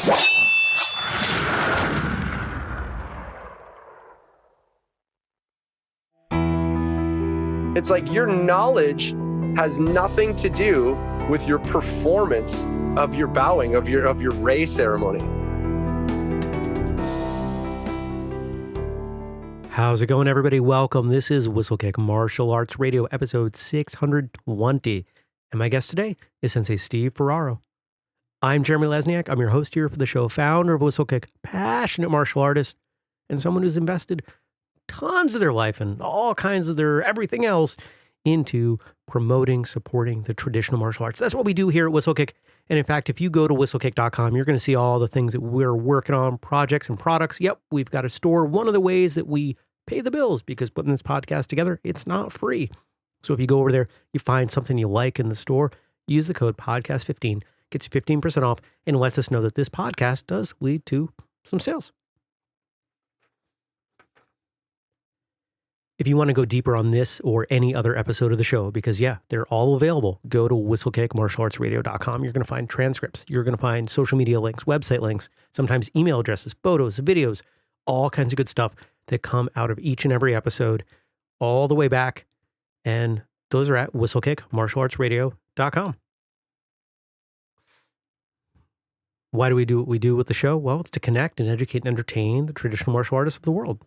It's like your knowledge has nothing to do with your performance of your bowing, of your rei ceremony. How's it going, everybody? Welcome. This is Whistlekick Martial Arts Radio, episode 620. And my guest today is Sensei Steve Ferraro. I'm Jeremy Lesniak. I'm your host here for the show, founder of Whistlekick, passionate martial artist, and someone who's invested tons of their life and all kinds of their everything else into promoting, supporting the traditional martial arts. That's what we do here at Whistlekick. And in fact, if you go to whistlekick.com, you're going to see all the things that we're working on, projects and products. Yep, we've got a store. One of the ways that we pay the bills, because putting this podcast together, it's not free. So if you go over there, you find something you like in the store, use the code podcast15, gets you 15% off, and lets us know that this podcast does lead to some sales. If you want to go deeper on this or any other episode of the show, because they're all available, go to whistlekickmartialartsradio.com. You're going to find transcripts. You're going to find social media links, website links, sometimes email addresses, photos, videos, all kinds of good stuff that come out of each and every episode all the way back. And those are at whistlekickmartialartsradio.com. Why do we do what we do with the show? Well, it's to connect and educate and entertain the traditional martial artists of the world.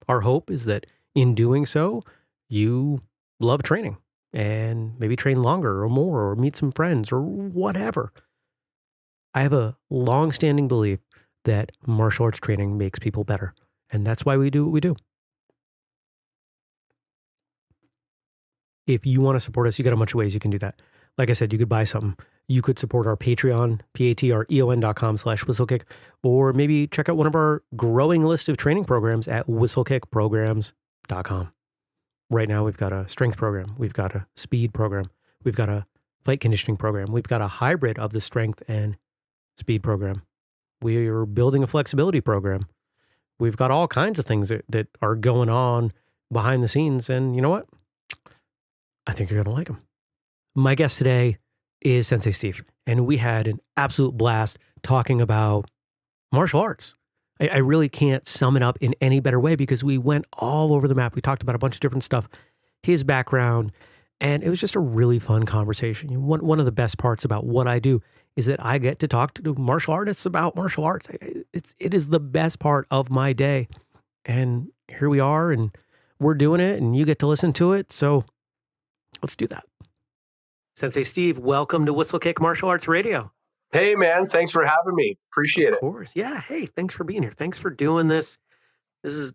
Our hope is that in doing so, you love training and maybe train longer or more or meet some friends or whatever. I have a long-standing belief that martial arts training makes people better, and that's why we do what we do. If you want to support us, you got a bunch of ways you can do that. Like I said, you could buy something. You could support our Patreon, patreon.com/whistlekick, or maybe check out one of our growing list of training programs at whistlekickprograms.com. Right now, we've got a strength program. We've got a speed program. We've got a fight conditioning program. We've got a hybrid of the strength and speed program. We are building a flexibility program. We've got all kinds of things that are going on behind the scenes. And you know what? I think you're going to like them. My guest today is Sensei Steve, and we had an absolute blast talking about martial arts. I really can't sum it up in any better way because we went all over the map. We talked about a bunch of different stuff, his background, and it was just a really fun conversation. One of the best parts about what I do is that I get to talk to martial artists about martial arts. It is the best part of my day. And here we are, and we're doing it, and you get to listen to it. So let's do that. Sensei Steve, welcome to Whistlekick Martial Arts Radio. Hey, man, thanks for having me. Appreciate it. Of course. Yeah. Hey, thanks for being here. Thanks for doing this. This is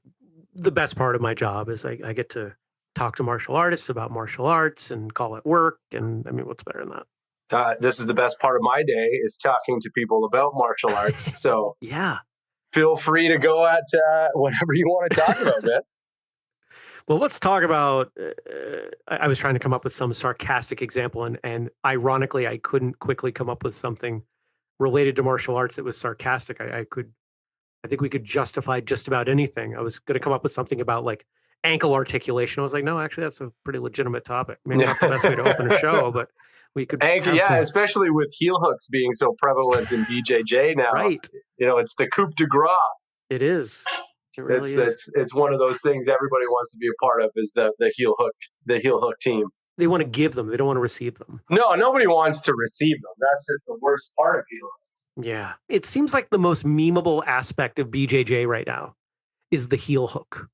the best part of my job is I get to talk to martial artists about martial arts and call it work. And I mean, what's better than that? This is the best part of my day is talking to people about martial arts. So yeah, feel free to go at whatever you want to talk about, man. Well, let's talk about, I was trying to come up with some sarcastic example, and ironically, I couldn't quickly come up with something related to martial arts that was sarcastic. I think we could justify just about anything. I was going to come up with something about like ankle articulation. I was like, no, actually, that's a pretty legitimate topic. Maybe not the best way to open a show, but we could. Especially with heel hooks being so prevalent in BJJ now. Right. It's the coup de grace. It is. It really is. It's one of those things everybody wants to be a part of is the heel hook team. They want to give them. They don't want to receive them. No, nobody wants to receive them. That's just the worst part of heel hooks. Yeah. It seems like the most memeable aspect of BJJ right now is the heel hook.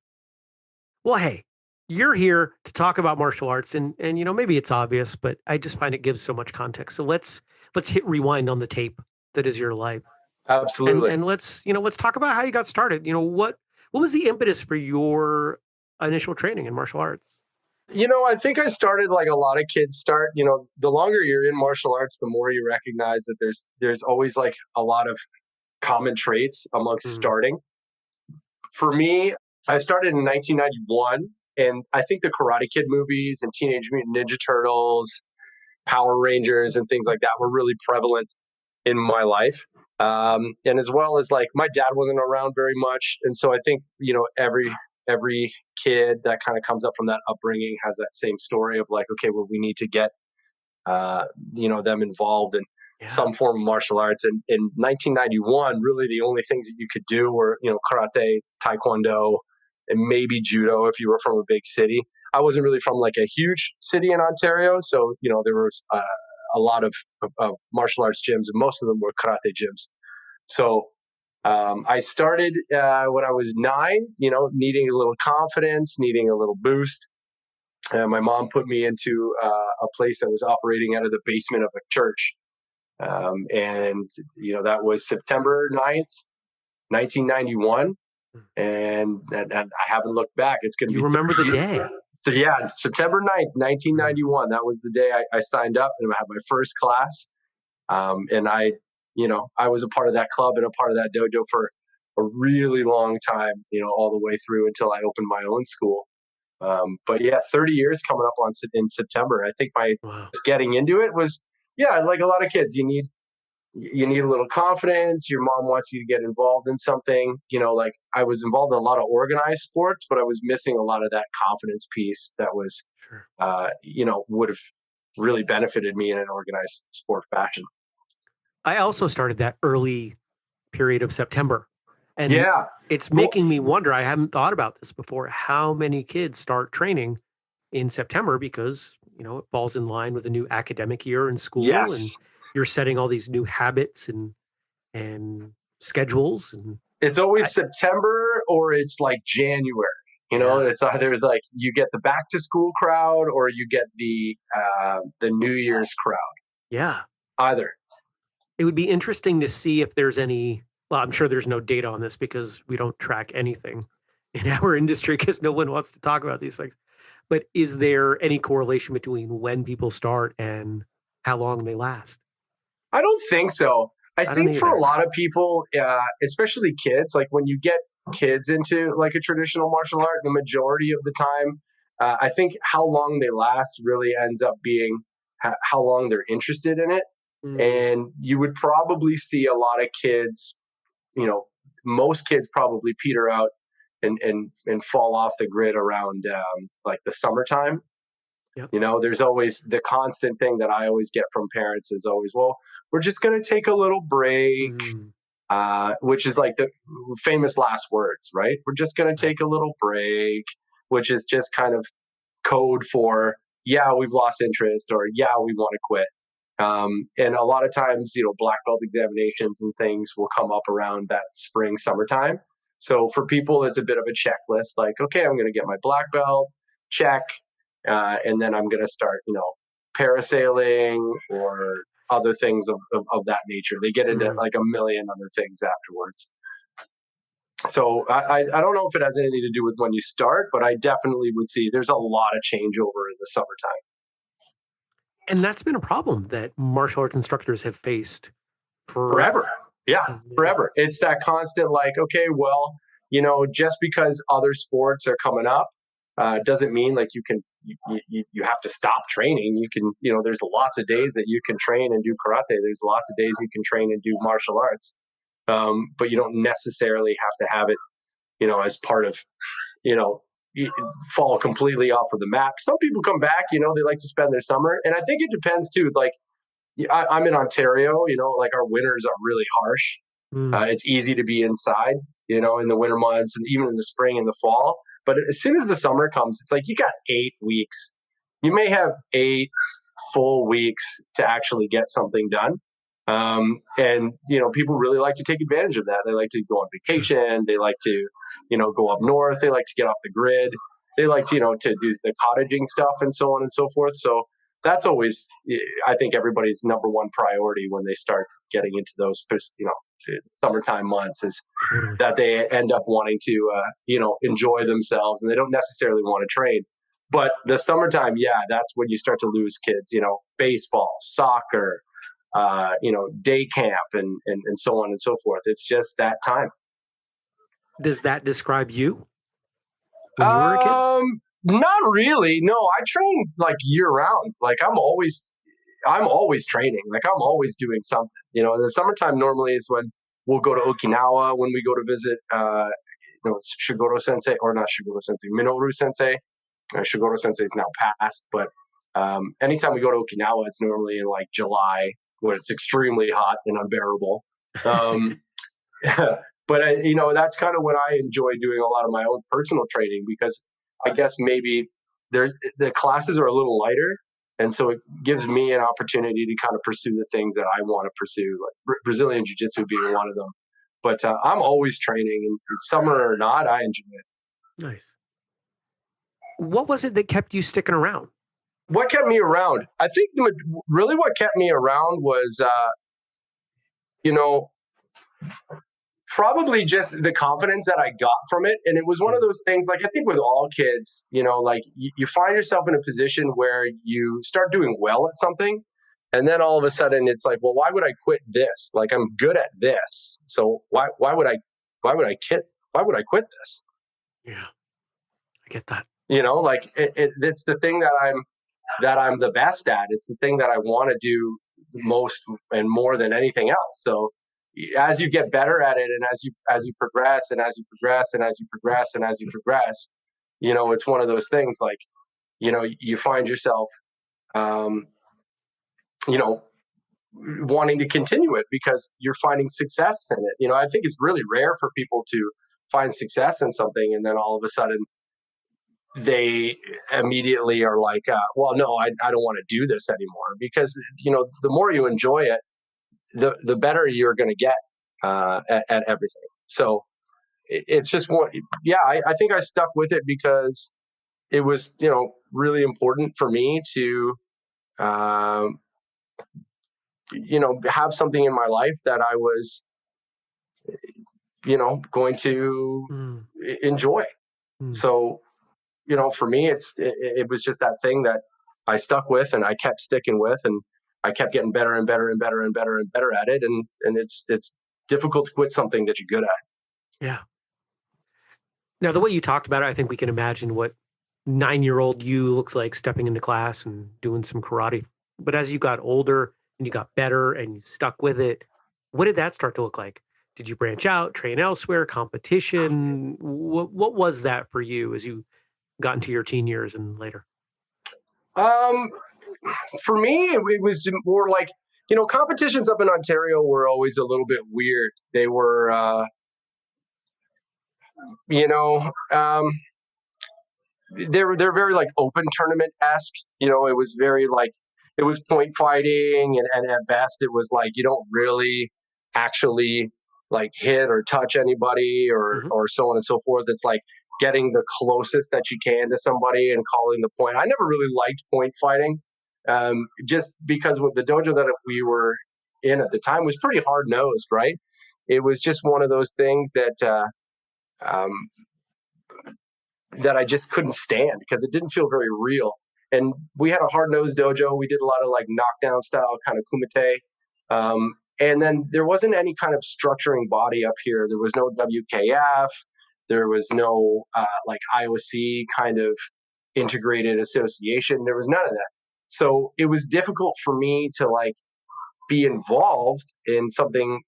Well, hey, you're here to talk about martial arts and maybe it's obvious, but I just find it gives so much context. So let's hit rewind on the tape that is your life. Absolutely. And let's talk about how you got started. What was the impetus for your initial training in martial arts? I think I started like a lot of kids start. The longer you're in martial arts, the more you recognize that there's always like a lot of common traits amongst starting. For me, I started in 1991, and I think the Karate Kid movies and Teenage Mutant Ninja Turtles, Power Rangers, and things like that were really prevalent in my life. And as well as like my dad wasn't around very much. And so I think, every kid that kind of comes up from that upbringing has that same story of like, okay, well, we need to get, them involved. And some form of martial arts. And in 1991, really the only things that you could do were, karate, taekwondo, and maybe judo if you were from a big city. I wasn't really from like a huge city in Ontario, so there was a lot of martial arts gyms, and most of them were karate gyms. So I started when I was 9, needing a little confidence, needing a little boost. My mom put me into a place that was operating out of the basement of a church. And that was September 9th, 1991. And I haven't looked back. It's going to be. You remember the day? So yeah, September 9th, 1991. That was the day I signed up and I had my first class. And I was a part of that club and a part of that dojo for a really long time, all the way through until I opened my own school. But yeah, 30 years coming up in September. I think getting into it was, like a lot of kids, you need a little confidence. Your mom wants you to get involved in something. Like I was involved in a lot of organized sports, but I was missing a lot of that confidence piece that was, would have really benefited me in an organized sport fashion. I also started that early period of September. And it's making me wonder, I haven't thought about this before, how many kids start training in September because, it falls in line with a new academic year in school. Yes. And you're setting all these new habits and schedules. And it's always September or it's like January. It's either like you get the back to school crowd or you get the New Year's crowd. Yeah. Either. It would be interesting to see if there's any, well, I'm sure there's no data on this because we don't track anything in our industry because no one wants to talk about these things. But is there any correlation between when people start and how long they last? I don't think so. I think for a lot of people, especially kids, like when you get kids into like a traditional martial art, the majority of the time, I think how long they last really ends up being how long they're interested in it. And you would probably see a lot of kids, most kids probably peter out and fall off the grid around like the summertime. Yep. There's always the constant thing that I always get from parents is always, well, we're just going to take a little break, which is like the famous last words, right? We're just going to take a little break, which is just kind of code for, we've lost interest or we want to quit. And a lot of times, black belt examinations and things will come up around that spring, summertime. So for people, it's a bit of a checklist like, okay, I'm going to get my black belt, check. And then I'm going to start, parasailing or other things of that nature. They get into like a million other things afterwards. So I don't know if it has anything to do with when you start, but I definitely would see there's a lot of changeover in the summertime. And that's been a problem that martial arts instructors have faced forever. Yeah, forever. It's that constant like, okay, well, just because other sports are coming up, doesn't mean like you have to stop training. You can, there's lots of days that you can train and do karate. There's lots of days you can train and do martial arts. But you don't necessarily have to have it, as part of, fall completely off of the map. Some people come back, they like to spend their summer. And I think it depends too. Like I'm in Ontario, like our winters are really harsh. It's easy to be inside, in the winter months and even in the spring and the fall. But as soon as the summer comes, it's like you got 8 weeks. You may have 8 full weeks to actually get something done. And, people really like to take advantage of that. They like to go on vacation. They like to, go up north. They like to get off the grid. They like to, to do the cottaging stuff and so on and so forth. So that's always, I think, everybody's number one priority when they start getting into those, summertime months is that they end up wanting to, enjoy themselves and they don't necessarily want to train. But the summertime, that's when you start to lose kids, baseball, soccer, day camp and so on and so forth. It's just that time. Does that describe you when you were a kid? Not really. No, I train like year round. Like I'm always training. Like I'm always doing something. In the summertime normally is when we'll go to Okinawa when we go to visit, it's Shigoro Sensei or not Shigoro Sensei, Minoru Sensei. Shigoro Sensei is now passed, but anytime we go to Okinawa, it's normally in like July when it's extremely hot and unbearable. But that's kind of when I enjoy doing a lot of my own personal training, because I guess maybe the classes are a little lighter, and so it gives me an opportunity to kind of pursue the things that I want to pursue, like Brazilian Jiu-Jitsu being one of them. But I'm always training, and summer or not, I enjoy it. Nice. What was it that kept you sticking around? What kept me around? I think really what kept me around was, probably just the confidence that I got from it. And it was one of those things, like I think with all kids, like you find yourself in a position where you start doing well at something, and then all of a sudden it's like, well, why would I quit this? Like, I'm good at this, so why would I quit this? Yeah, I get that. Like it's the thing that I'm the best at. It's the thing that I want to do the most and more than anything else. So as you get better at it, and as you progress, and as you progress, and as you progress, and as you progress, it's one of those things, like, you find yourself, wanting to continue it because you're finding success in it. I think it's really rare for people to find success in something and then all of a sudden they immediately are like, well, no, I don't want to do this anymore, because, the more you enjoy it, the better you're going to get at everything. So it's just one. Yeah, I think I stuck with it because it was, really important for me to, have something in my life that I was, going to enjoy. So, for me, it was just that thing that I stuck with and I kept sticking with, and I kept getting better and better and better and better and better at it. And it's difficult to quit something that you're good at. Yeah. Now, the way you talked about it, I think we can imagine what 9-year-old you looks like stepping into class and doing some karate. But as you got older and you got better and you stuck with it, what did that start to look like? Did you branch out, train elsewhere, competition? What was that for you as you got into your teen years and later? For me, it was more like, competitions up in Ontario were always a little bit weird. They were, they're very like open tournament-esque. It was very like, it was point fighting, and at best it was like you don't really actually like hit or touch anybody or so on and so forth. It's like getting the closest that you can to somebody and calling the point. I never really liked point fighting, just because with the dojo that we were in at the time was pretty hard nosed, right? It was just one of those things that that I just couldn't stand because it didn't feel very real. And we had a hard-nosed dojo. We did a lot of like knockdown style kind of kumite. And then there wasn't any kind of structuring body up here. There was no WKF. There was no like IOC kind of integrated association. There was none of that. So it was difficult for me to like be involved in something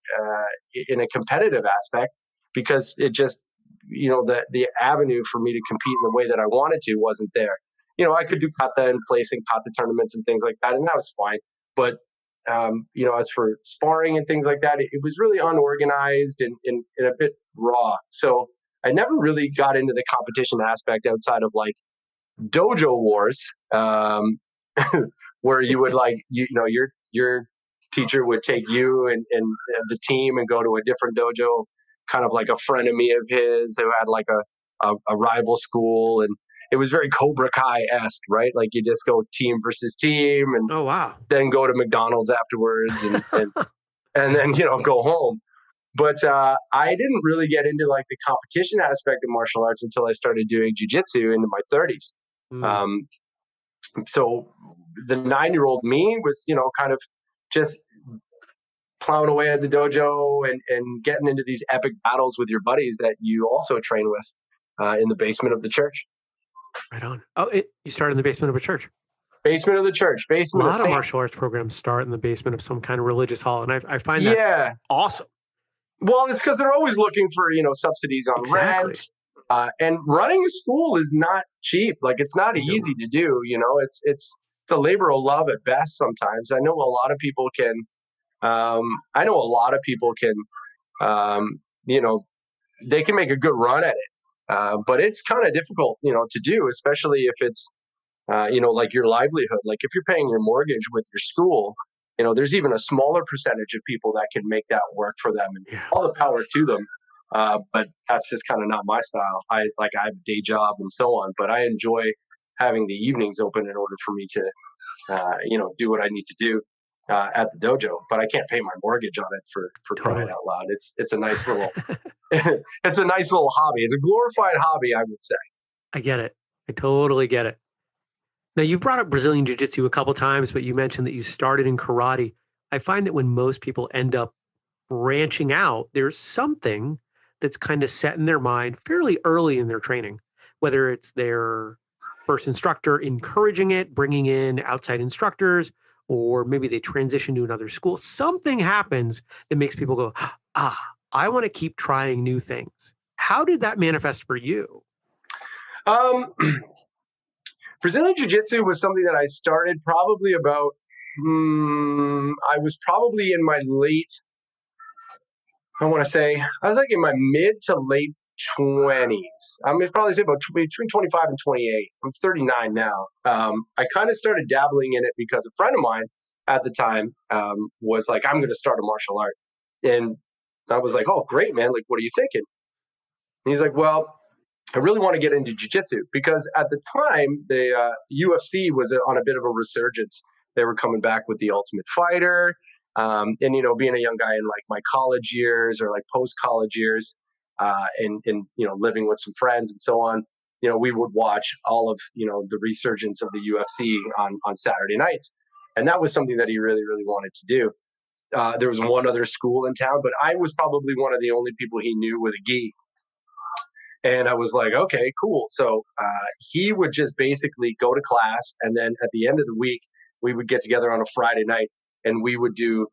in a competitive aspect, because it just, the avenue for me to compete in the way that I wanted to wasn't there. I could do kata and placing kata tournaments and things like that, and that was fine. But, as for sparring and things like that, it was really unorganized and a bit raw. So I never really got into the competition aspect outside of like dojo wars, where you would like, your teacher would take you and the team and go to a different dojo, kind of like a frenemy of his who had like a rival school, and it was very Cobra Kai-esque, right? Like you just go team versus team, and oh wow, then go to McDonald's afterwards, and then go home. But I didn't really get into like the competition aspect of martial arts until I started doing jiu-jitsu into my 30s. So the 9-year-old me was, kind of just plowing away at the dojo and getting into these epic battles with your buddies that you also train with in the basement of the church. Right on. Oh, you started in the basement of a church. Basement of the church. Basement. A lot of martial arts programs start in the basement of some kind of religious hall, and I find that awesome. Well, it's because they're always looking for subsidies on rent. And running a school is not cheap. Like it's not easy to do. It's a labor of love at best. Sometimes I know a lot of people can I know a lot of people can, they can make a good run at it, but it's kind of difficult, to do, especially if it's, like your livelihood. Like if you're paying your mortgage with your school, there's even a smaller percentage of people that can make that work for them, and all the power to them. But that's just kind of not my style. I have a day job and so on, but I enjoy having the evenings open in order for me to, do what I need to do at the dojo. But I can't pay my mortgage on it for crying out loud. It's a nice little it's a nice little hobby. It's a glorified hobby, I would say. I get it. I totally get it. Now, you've brought up Brazilian Jiu-Jitsu a couple times, but you mentioned that you started in karate. I find that when most people end up branching out, there's something that's kind of set in their mind fairly early in their training, whether it's their first instructor encouraging it, bringing in outside instructors, or maybe they transition to another school. Something happens that makes people go, I want to keep trying new things. How did that manifest for you? Brazilian Jiu-Jitsu was something that I started probably about, I was probably in my I was like in my mid to late 20s. I'm mean, probably say about between 25 and 28. I'm 39 now. I kind of started dabbling in it because a friend of mine at the time was like, I'm going to start a martial art. And I was like, oh, great, man. Like, what are you thinking? And he's like, well, I really want to get into jiu-jitsu because at the time, the UFC was on a bit of a resurgence. They were coming back with the Ultimate Fighter. And, being a young guy in like my college years or like post-college years and living with some friends and so on, we would watch all of, the resurgence of the UFC on Saturday nights. And that was something that he really, really wanted to do. There was one other school in town, but I was probably one of the only people he knew with a gi. And I was like, okay, cool. So he would just basically go to class. And then at the end of the week, we would get together on a Friday night and we would do,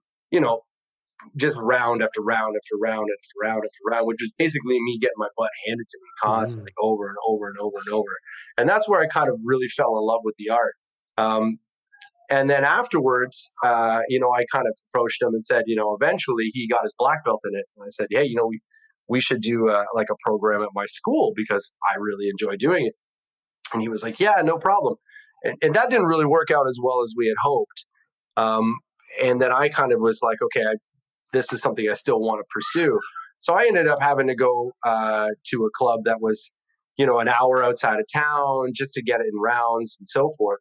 just round after round after round after round after round, which is basically me getting my butt handed to me constantly over and over and over and over. And that's where I kind of really fell in love with the art. And then afterwards, I kind of approached him and said, eventually he got his black belt in it. And I said, hey, we should do like a program at my school because I really enjoy doing it. And he was like, yeah, no problem. And that didn't really work out as well as we had hoped. And then I kind of was like, okay, this is something I still want to pursue. So I ended up having to go to a club that was, an hour outside of town just to get it in rounds and so forth.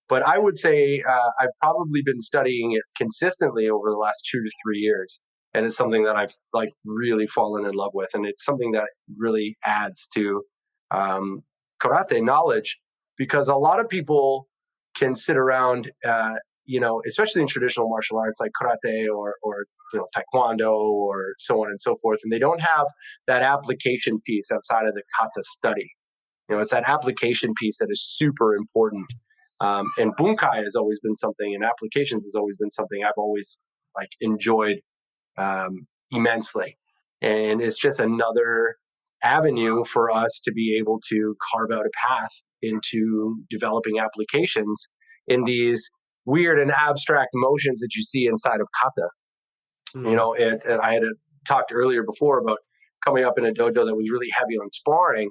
But I would say I've probably been studying it consistently over the last 2 to 3 years. And it's something that I've like really fallen in love with. And it's something that really adds to karate knowledge because a lot of people can sit around, especially in traditional martial arts like karate or taekwondo or so on and so forth. And they don't have that application piece outside of the kata study. It's that application piece that is super important. And bunkai has always been something, and applications has always been something I've always like enjoyed immensely. And it's just another avenue for us to be able to carve out a path into developing applications in these weird and abstract motions that you see inside of kata. And I had talked earlier before about coming up in a dojo that was really heavy on sparring,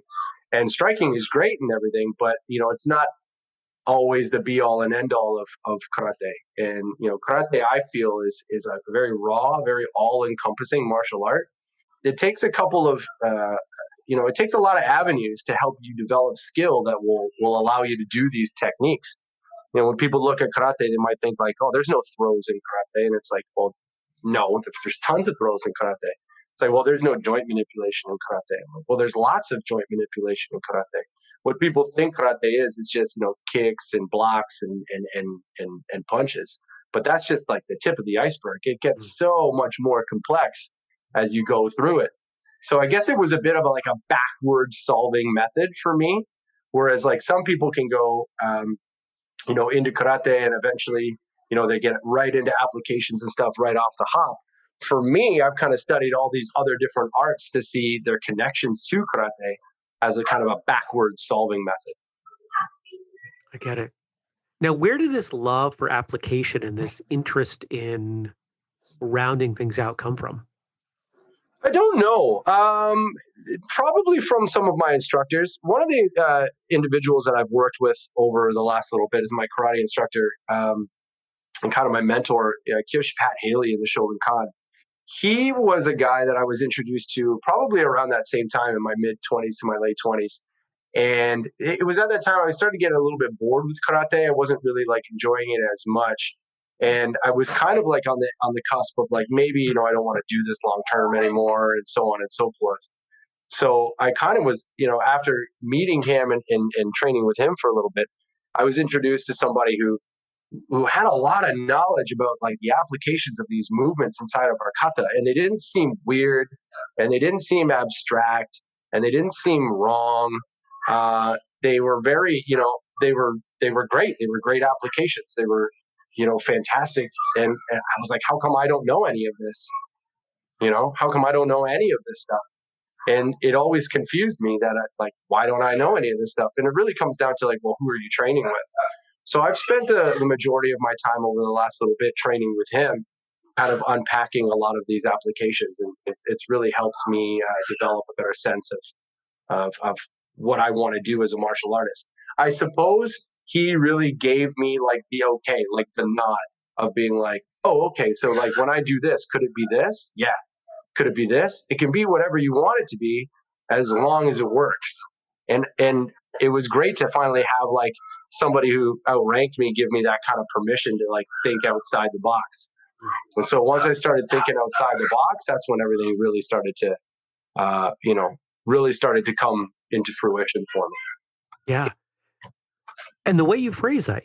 and striking is great and everything, but it's not always the be all and end all of karate. And karate I feel is a very raw, very all encompassing martial art. It takes a couple of it takes a lot of avenues to help you develop skill that will allow you to do these techniques. When people look at karate, they might think like, oh, there's no throws in karate. And it's like, well, no, there's tons of throws in karate. It's like, well, there's no joint manipulation in karate. Like, well, there's lots of joint manipulation in karate. What people think karate is just, kicks and blocks and punches. But that's just like the tip of the iceberg. It gets so much more complex as you go through it. So I guess it was a bit of a backwards solving method for me. Whereas like some people can go, into karate and eventually, they get right into applications and stuff right off the hop. For me, I've kind of studied all these other different arts to see their connections to karate as a kind of a backwards solving method. I get it. Now, where did this love for application and this interest in rounding things out come from? I don't know. Probably from some of my instructors. One of the individuals that I've worked with over the last little bit is my karate instructor, and kind of my mentor, Kyoshi Pat Haley in the Shogunkan. He was a guy that I was introduced to probably around that same time in my mid 20s to my late 20s. And it was at that time I started getting a little bit bored with karate. I wasn't really like enjoying it as much. And I was kind of like on the cusp of like maybe, I don't want to do this long term anymore and so on and so forth. So I kind of was, after meeting him and training with him for a little bit, I was introduced to somebody who had a lot of knowledge about like the applications of these movements inside of our kata, and they didn't seem weird, and they didn't seem abstract, and they didn't seem wrong. They were very, they were great. They were great applications. They were, fantastic. And I was like, how come I don't know any of this? How come I don't know any of this stuff? And it always confused me that why don't I know any of this stuff? And it really comes down to like, well, who are you training with? So I've spent the majority of my time over the last little bit training with him, kind of unpacking a lot of these applications, and it's really helped me develop a better sense of what I want to do as a martial artist. I suppose he really gave me like the okay, like the nod of being like, oh, okay, so like when I do this, could it be this? Yeah. Could it be this? It can be whatever you want it to be, as long as it works. And it was great to finally have like somebody who outranked me give me that kind of permission to like think outside the box. And so once I started thinking outside the box, that's when everything really started to, really started to come into fruition for me. Yeah. And the way you phrase that,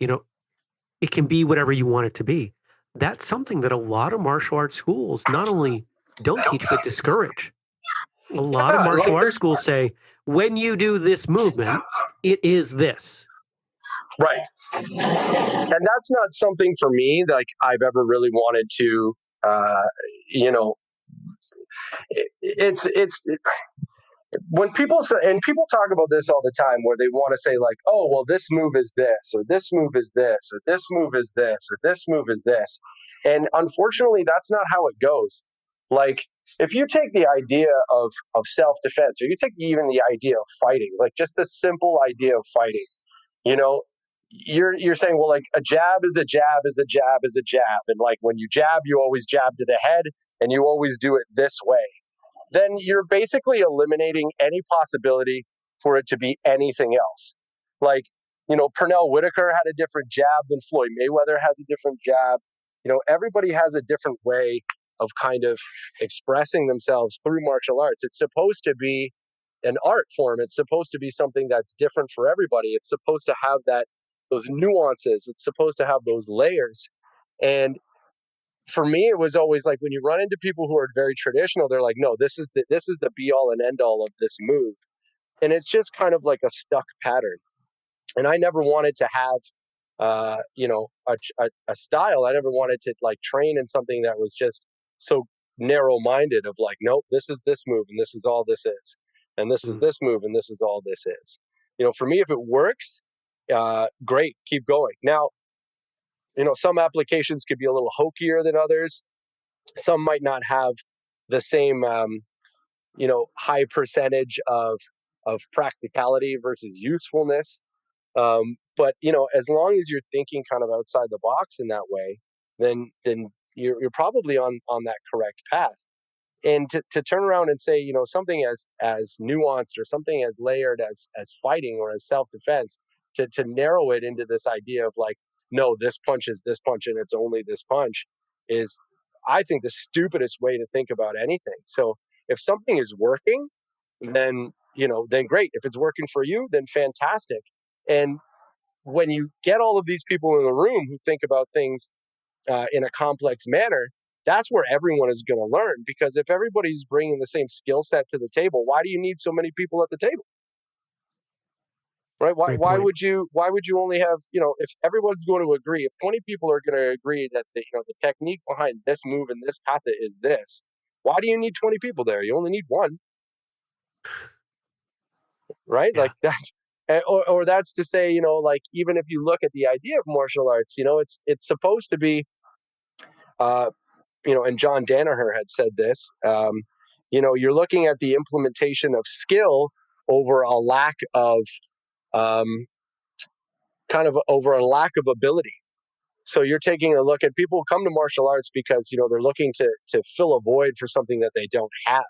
it can be whatever you want it to be. That's something that a lot of martial arts schools not only don't teach, but discourage. A lot of martial arts schools say, when you do this movement, it is this. Right. And that's not something for me like I've ever really wanted to, it's when people say, and people talk about this all the time where they want to say like, oh, well, this move is this, or this move is this, or this move is this, or this move is this. And unfortunately, that's not how it goes. Like, if you take the idea of self-defense, or you take even the idea of fighting, like just the simple idea of fighting, you're saying, well, like a jab is a jab is a jab is a jab. And like when you jab, you always jab to the head and you always do it this way. Then you're basically eliminating any possibility for it to be anything else. Like, Pernell Whitaker had a different jab than Floyd Mayweather has a different jab. Everybody has a different way of kind of expressing themselves through martial arts. It's supposed to be an art form. It's supposed to be something that's different for everybody. It's supposed to have those nuances. It's supposed to have those layers. And for me, it was always like when you run into people who are very traditional, they're like, no, this is the be all and end all of this move. And it's just kind of like a stuck pattern. And I never wanted to have, a style. I never wanted to like train in something that was just so narrow minded of like, nope, this is this move and this is all this is. And this is this move and this is all this is. For me, if it works, great, keep going. Now, some applications could be a little hokier than others. Some might not have the same, high percentage of practicality versus usefulness. But as long as you're thinking kind of outside the box in that way, then you're probably on that correct path. And to turn around and say, something as nuanced or something as layered as fighting or as self-defense, to narrow it into this idea of like, no, this punch is this punch and it's only this punch, is, I think, the stupidest way to think about anything. So if something is working, then great. If it's working for you, then fantastic. And when you get all of these people in the room who think about things in a complex manner, that's where everyone is going to learn. Because if everybody's bringing the same skill set to the table, why do you need so many people at the table? Right? Why would you only have, if everyone's going to agree, if 20 people are going to agree that the technique behind this move and this kata is this, why do you need 20 people there? You only need one. Right? Yeah. Like that's, or that's to say, like, even if you look at the idea of martial arts, it's supposed to be and John Danaher had said this, you're looking at the implementation of skill over a lack of over a lack of ability. So you're taking a look at people who come to martial arts because, they're looking to fill a void for something that they don't have.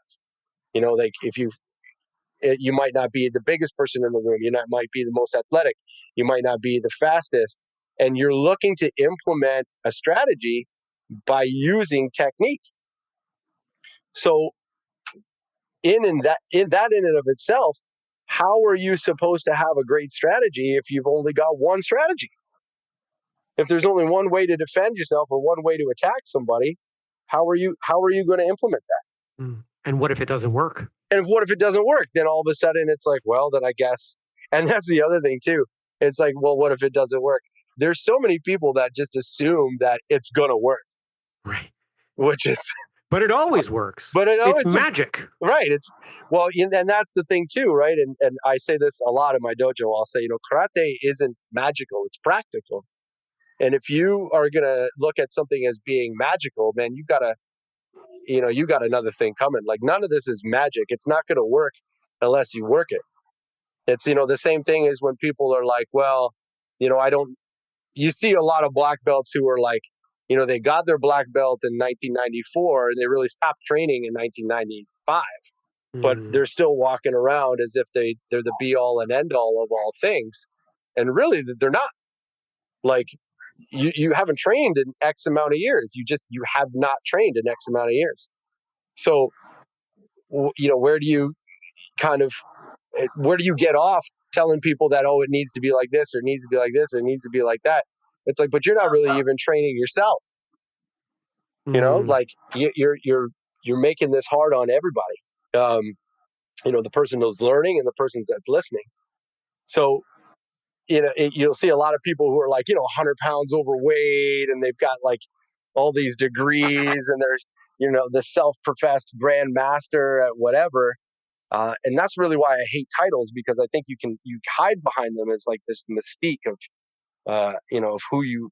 Like if you might not be the biggest person in the room, might be the most athletic, you might not be the fastest, and you're looking to implement a strategy by using technique. So in that in and of itself, how are you supposed to have a great strategy if you've only got one strategy? If there's only one way to defend yourself or one way to attack somebody, how are you going to implement that? And what if it doesn't work? And what if it doesn't work? Then all of a sudden it's like, well, then I guess. And that's the other thing too. It's like, well, what if it doesn't work? There's so many people that just assume that it's going to work. Right. Which is. But it always works. But it's magic. Right. And that's the thing too, right? And I say this a lot in my dojo. I'll say, karate isn't magical. It's practical. And if you are going to look at something as being magical, man, you got another thing coming. Like, none of this is magic. It's not going to work unless you work it. It's, the same thing as when people are like, well, you see a lot of black belts who are like, they got their black belt in 1994 and they really stopped training in 1995, but they're still walking around as if they're the be all and end all of all things. And really they're not. Like, you haven't trained in X amount of years. You have not trained in X amount of years. So, where do you get off telling people that, oh, it needs to be like this, or it needs to be like this, or it needs to be like that? It's like, but you're not really even training yourself. Like you're making this hard on everybody. The person who's learning and the person that's listening. So, you'll see a lot of people who are like, 100 pounds overweight, and they've got like all these degrees, and there's, the self-professed grandmaster at whatever. And that's really why I hate titles, because I think you hide behind them as like this mystique of, of who you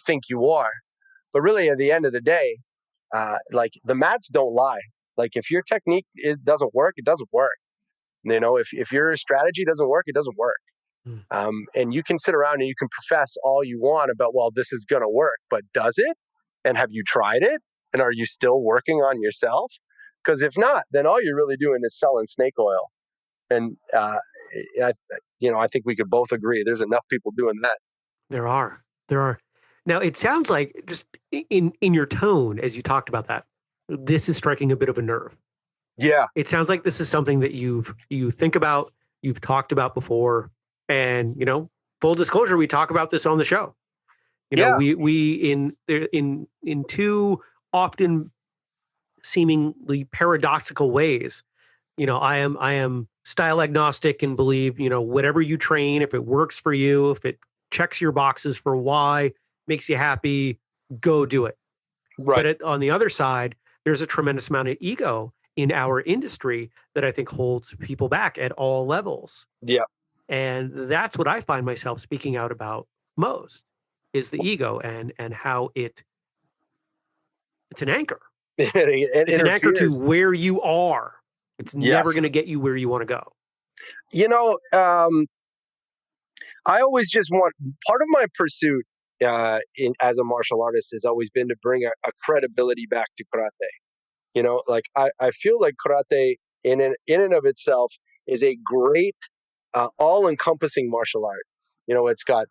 think you are. But really, at the end of the day, like, the mats don't lie. Like, if your technique doesn't work, it doesn't work. If your strategy doesn't work, it doesn't work. And you can sit around and you can profess all you want about, well, this is going to work, but does it? And have you tried it? And are you still working on yourself? Because if not, then all you're really doing is selling snake oil. And, I think we could both agree there's enough people doing that. There are. Now, it sounds like, just in your tone, as you talked about that, this is striking a bit of a nerve. Yeah. It sounds like this is something that you think about, you've talked about before. And, full disclosure, we talk about this on the show. We in two often seemingly paradoxical ways. I am style agnostic and believe, whatever you train, if it works for you, if it checks your boxes for why, makes you happy, go do it. Right. But on the other side, there's a tremendous amount of ego in our industry that I think holds people back at all levels. Yeah. And that's what I find myself speaking out about most, is the ego and how it's an anchor. It's an anchor to where you are. It's never going to get you where you want to go. I always just want, part of my pursuit as a martial artist has always been to bring a credibility back to karate. Like, I feel like karate in and of itself is a great all-encompassing martial art. It's got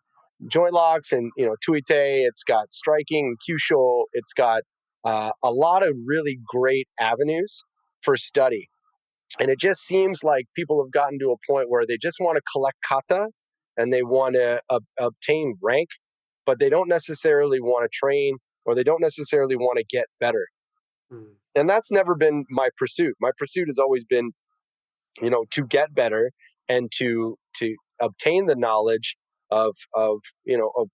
joint locks and, tuite, it's got striking and kyusho, it's got a lot of really great avenues for study. And it just seems like people have gotten to a point where they just want to collect kata and they want to obtain rank, but they don't necessarily want to train, or they don't necessarily want to get better. And that's never been my pursuit. My pursuit has always been, to get better and to obtain the knowledge of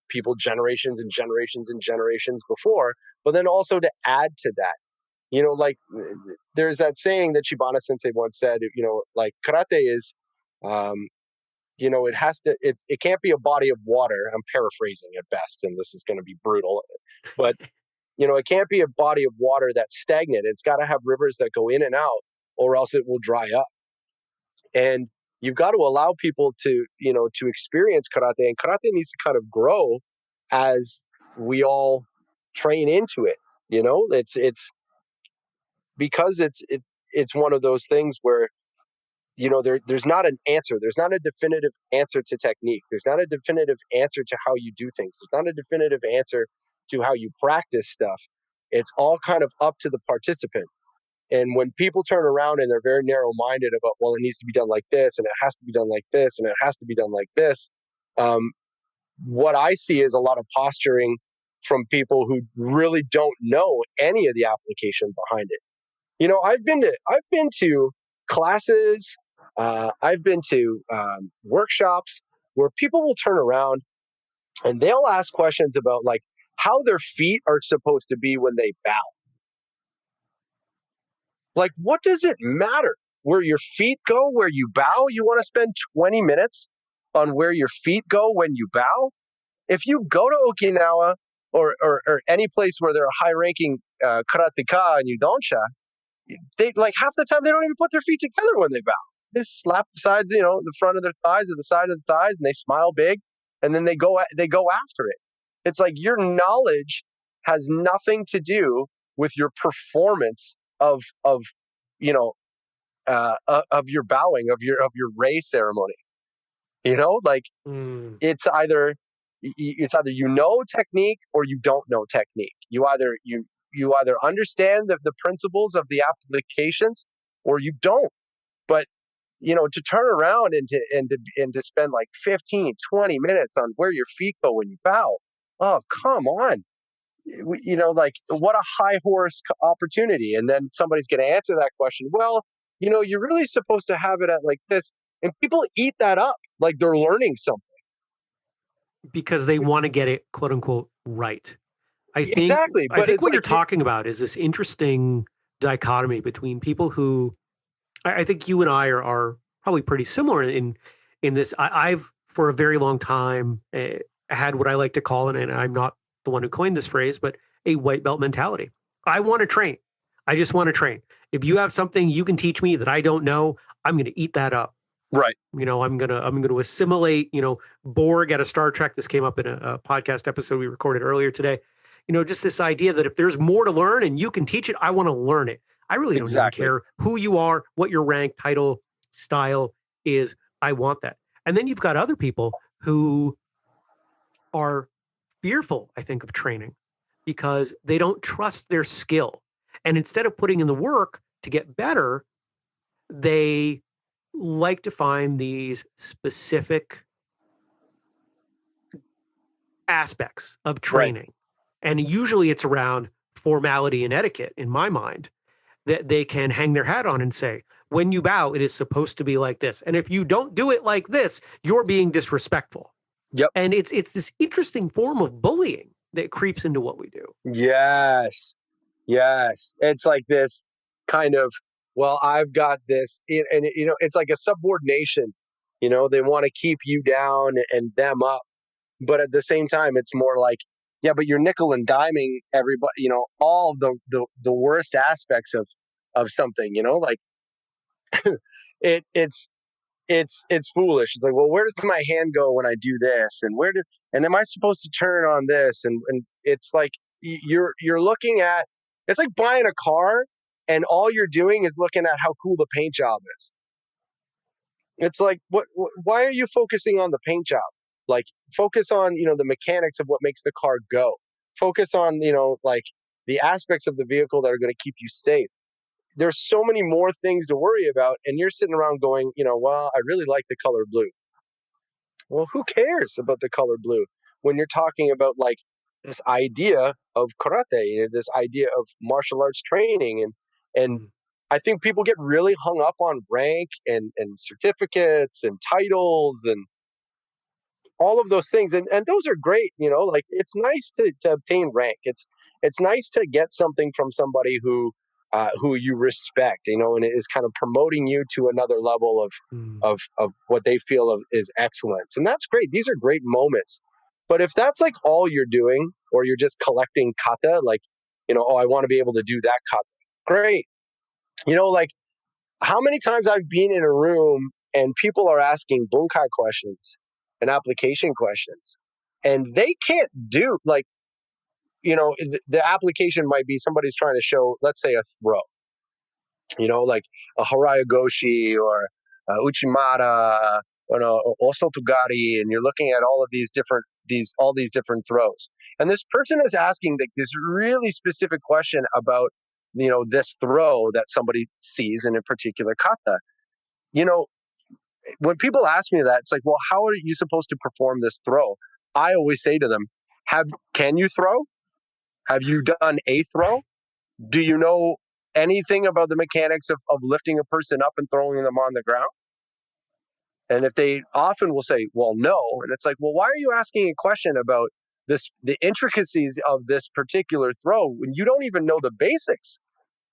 people generations and generations and generations before, but then also to add to that. Like, there's that saying that Shibana Sensei once said, like, karate is, it can't be a body of water. I'm paraphrasing at best, and this is going to be brutal, but It can't be a body of water that's stagnant. It's got to have rivers that go in and out, or else it will dry up. And you've got to allow people to experience karate, and karate needs to kind of grow as we all train into it. It's because it's one of those things where there's not an answer. There's not a definitive answer to technique. There's not a definitive answer to how you do things. There's not a definitive answer to how you practice stuff. It's all kind of up to the participant. And when people turn around and they're very narrow-minded about, well, it needs to be done like this, and it has to be done like this, and it has to be done like this, what I see is a lot of posturing from people who really don't know any of the application behind it. I've been to classes, I've been to workshops where people will turn around and they'll ask questions about like how their feet are supposed to be when they bow. Like, what does it matter where your feet go, where you bow? You want to spend 20 minutes on where your feet go when you bow? If you go to Okinawa or any place where there are high-ranking karateka and yudonsha, they like half the time they don't even put their feet together when they bow. They slap the sides, the front of their thighs or the side of the thighs, and they smile big, and then they go after it. It's like your knowledge has nothing to do with your performance of your bowing, of your ray ceremony. It's either technique or you don't know technique. You either understand the principles of the applications or you don't. But to turn around and to spend like 15, 20 minutes on where your feet go when you bow. Oh, come on. What a high horse opportunity. And then somebody's going to answer that question. Well, you're really supposed to have it at like this. And people eat that up like they're learning something. Because they want to get it, quote unquote, right. I think what you're talking about is this interesting dichotomy between people who, I think you and I are probably pretty similar in this. I've for a very long time had what I like to call, and I'm not the one who coined this phrase, but a white belt mentality. I want to train. I just want to train. If you have something you can teach me that I don't know, I'm going to eat that up. Right. I'm gonna assimilate. Borg at a Star Trek. This came up in a podcast episode we recorded earlier today. Just this idea that if there's more to learn and you can teach it, I want to learn it. I really don't even care who you are, what your rank, title, style is. I want that. And then you've got other people who are fearful, I think, of training because they don't trust their skill. And instead of putting in the work to get better, they like to find these specific aspects of training. Right. And usually it's around formality and etiquette, in my mind, that they can hang their hat on and say, when you bow, it is supposed to be like this. And if you don't do it like this, you're being disrespectful. Yep. And it's this interesting form of bullying that creeps into what we do. Yes. It's like this kind of, well, I've got this, and it's like a subordination. They want to keep you down and them up, but at the same time, it's more like, yeah, but you're nickel and diming everybody. All the worst aspects of something. Like it's foolish. It's like, well, where does my hand go when I do this, and am I supposed to turn on this? And it's like you're looking at, it's like buying a car. And all you're doing is looking at how cool the paint job is. It's like, why are you focusing on the paint job? Like, focus on, the mechanics of what makes the car go. Focus on, like the aspects of the vehicle that are going to keep you safe. There's so many more things to worry about. And you're sitting around going, well, I really like the color blue. Well, who cares about the color blue when you're talking about like this idea of karate, this idea of martial arts training, and I think people get really hung up on rank and certificates and titles and all of those things, and those are great. Like it's nice to obtain rank. It's nice to get something from somebody who you respect, and it is kind of promoting you to another level of what they feel is excellence, and that's great. These are great moments. But if that's like all you're doing, or you're just collecting kata, like Oh, I want to be able to do that kata. Great. Like how many times I've been in a room and people are asking bunkai questions and application questions, and they can't do like, the application might be somebody's trying to show, let's say, a throw, like a Haraya-goshi or Uchimata, or Osotogari, and you're looking at all of these different throws. And this person is asking like this really specific question about, this throw that somebody sees in a particular kata. When people ask me that, it's like, well, how are you supposed to perform this throw? I always say to them, can you throw? Have you done a throw? Do you know anything about the mechanics of lifting a person up and throwing them on the ground? And if they often will say, well, no. And it's like, well, why are you asking a question about the intricacies of this particular throw when you don't even know the basics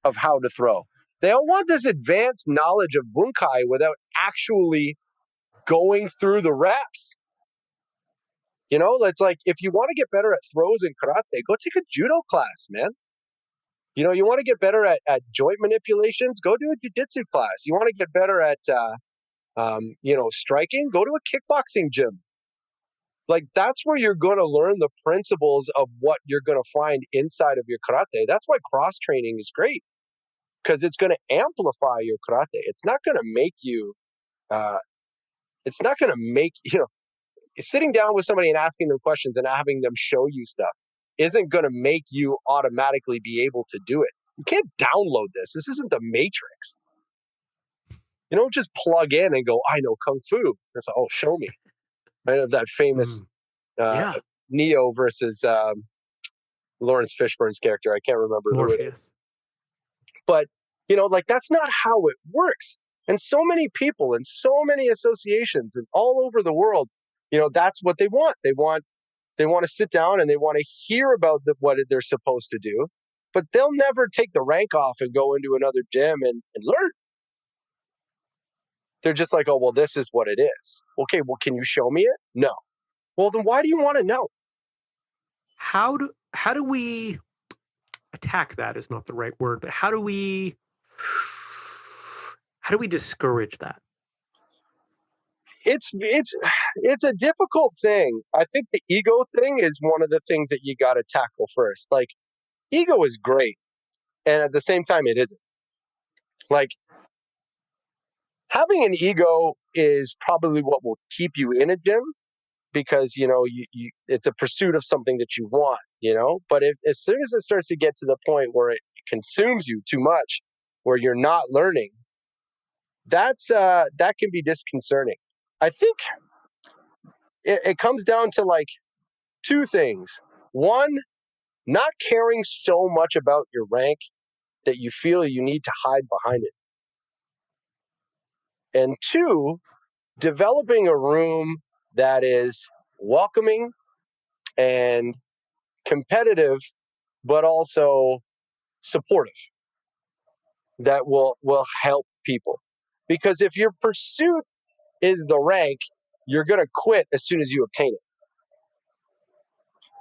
of how to throw? They all want this advanced knowledge of bunkai without actually going through the reps. It's like, if you want to get better at throws in karate, go take a judo class, man. You want to get better at joint manipulations, go do a jiu-jitsu class. You want to get better at, striking, go to a kickboxing gym. Like, that's where you're going to learn the principles of what you're going to find inside of your karate. That's why cross training is great, because it's going to amplify your karate. It's not going to make you, sitting down with somebody and asking them questions and having them show you stuff isn't going to make you automatically be able to do it. You can't download this. This isn't the Matrix. You don't just plug in and go, I know Kung Fu. It's like, oh, show me. I have that famous Neo versus Lawrence Fishburne's character. I can't remember who it is. But, like, that's not how it works. And so many people and so many associations and all over the world, that's what they want. They want to sit down and they want to hear about what they're supposed to do, but they'll never take the rank off and go into another gym and learn. They're just like, oh, well, this is what it is. Okay, well, can you show me it? No. Well, then why do you want to know? How do we attack that is not the right word, but how do we discourage that? It's a difficult thing. I think the ego thing is one of the things that you got to tackle first. Like, ego is great, and at the same time, it isn't. Like, having an ego is probably what will keep you in a gym, because it's a pursuit of something that you want. But as soon as it starts to get to the point where it consumes you too much, where you're not learning, that can be disconcerting. I think it comes down to like two things. One, not caring so much about your rank that you feel you need to hide behind it. And two, developing a room that is welcoming and competitive, but also supportive, that will help people. Because if your pursuit is the rank, you're going to quit as soon as you obtain it.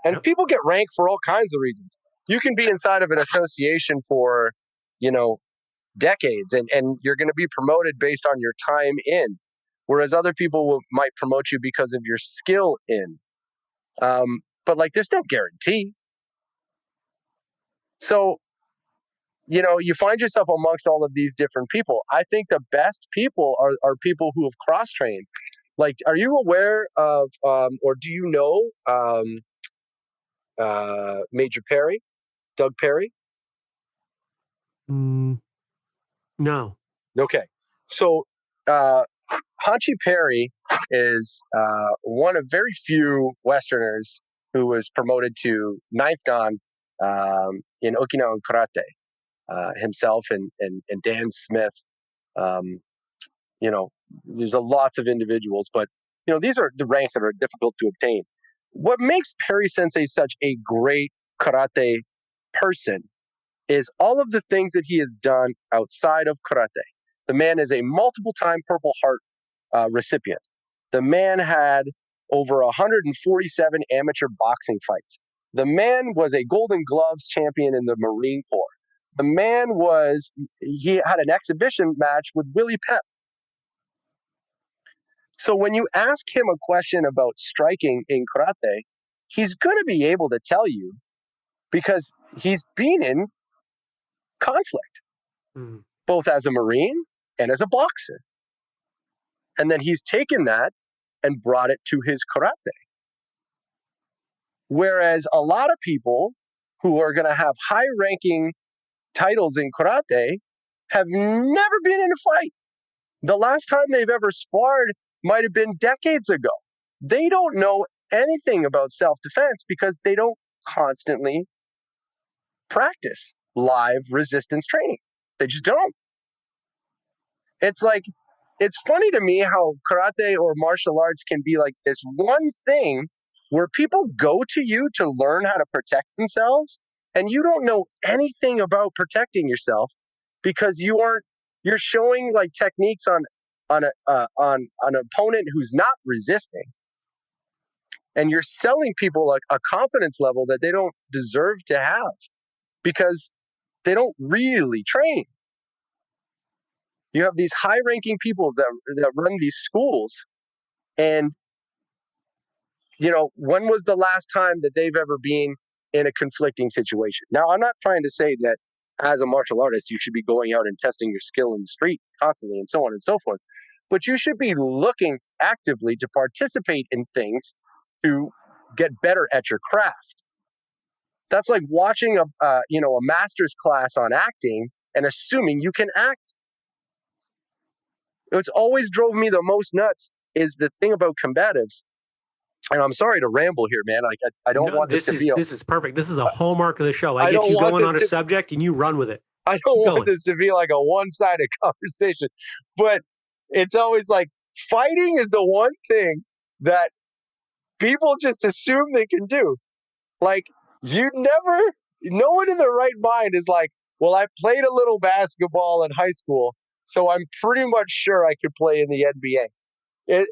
And people get rank for all kinds of reasons. You can be inside of an association for, decades, and you're going to be promoted based on your time in, whereas other people might promote you because of your skill in. But like, there's no guarantee. So, you find yourself amongst all of these different people. I think the best people are people who have cross-trained. Like, are you aware of, or do you know Major Perry, Doug Perry? No. Okay. So Hanchi Perry is one of very few Westerners who was promoted to ninth dan in Okinawan Karate. Himself and Dan Smith. There's lots of individuals, but these are the ranks that are difficult to obtain. What makes Perry Sensei such a great karate person is all of the things that he has done outside of karate. The man is a multiple-time Purple Heart recipient. The man had over 147 amateur boxing fights. The man was a Golden Gloves champion in the Marine Corps. The man he had an exhibition match with Willie Pep. So when you ask him a question about striking in karate, he's going to be able to tell you because he's been in conflict, both as a Marine and as a boxer. And then he's taken that and brought it to his karate. Whereas a lot of people who are going to have high-ranking titles in karate have never been in a fight. The last time they've ever sparred might have been decades ago. They don't know anything about self-defense because they don't constantly practice live resistance training. They just don't. It's like, it's funny to me how karate or martial arts can be like this one thing where people go to you to learn how to protect themselves, and you don't know anything about protecting yourself because you're showing like techniques on an opponent who's not resisting, and you're selling people a confidence level that they don't deserve to have because they don't really train. You have these high-ranking people that run these schools, and when was the last time that they've ever been in a conflicting situation? Now, I'm not trying to say that as a martial artist, you should be going out and testing your skill in the street constantly and so on and so forth. But you should be looking actively to participate in things to get better at your craft. That's like watching a master's class on acting and assuming you can act. What's always drove me the most nuts is the thing about combatives. And I'm sorry to ramble here, man. Like I don't want this to be. This is perfect. This is a hallmark of the show. I get you going on a subject and you run with it. I don't want this to be like a one-sided conversation, but it's always like fighting is the one thing that people just assume they can do. Like no one in their right mind is like, well, I played a little basketball in high school, so I'm pretty much sure I could play in the NBA.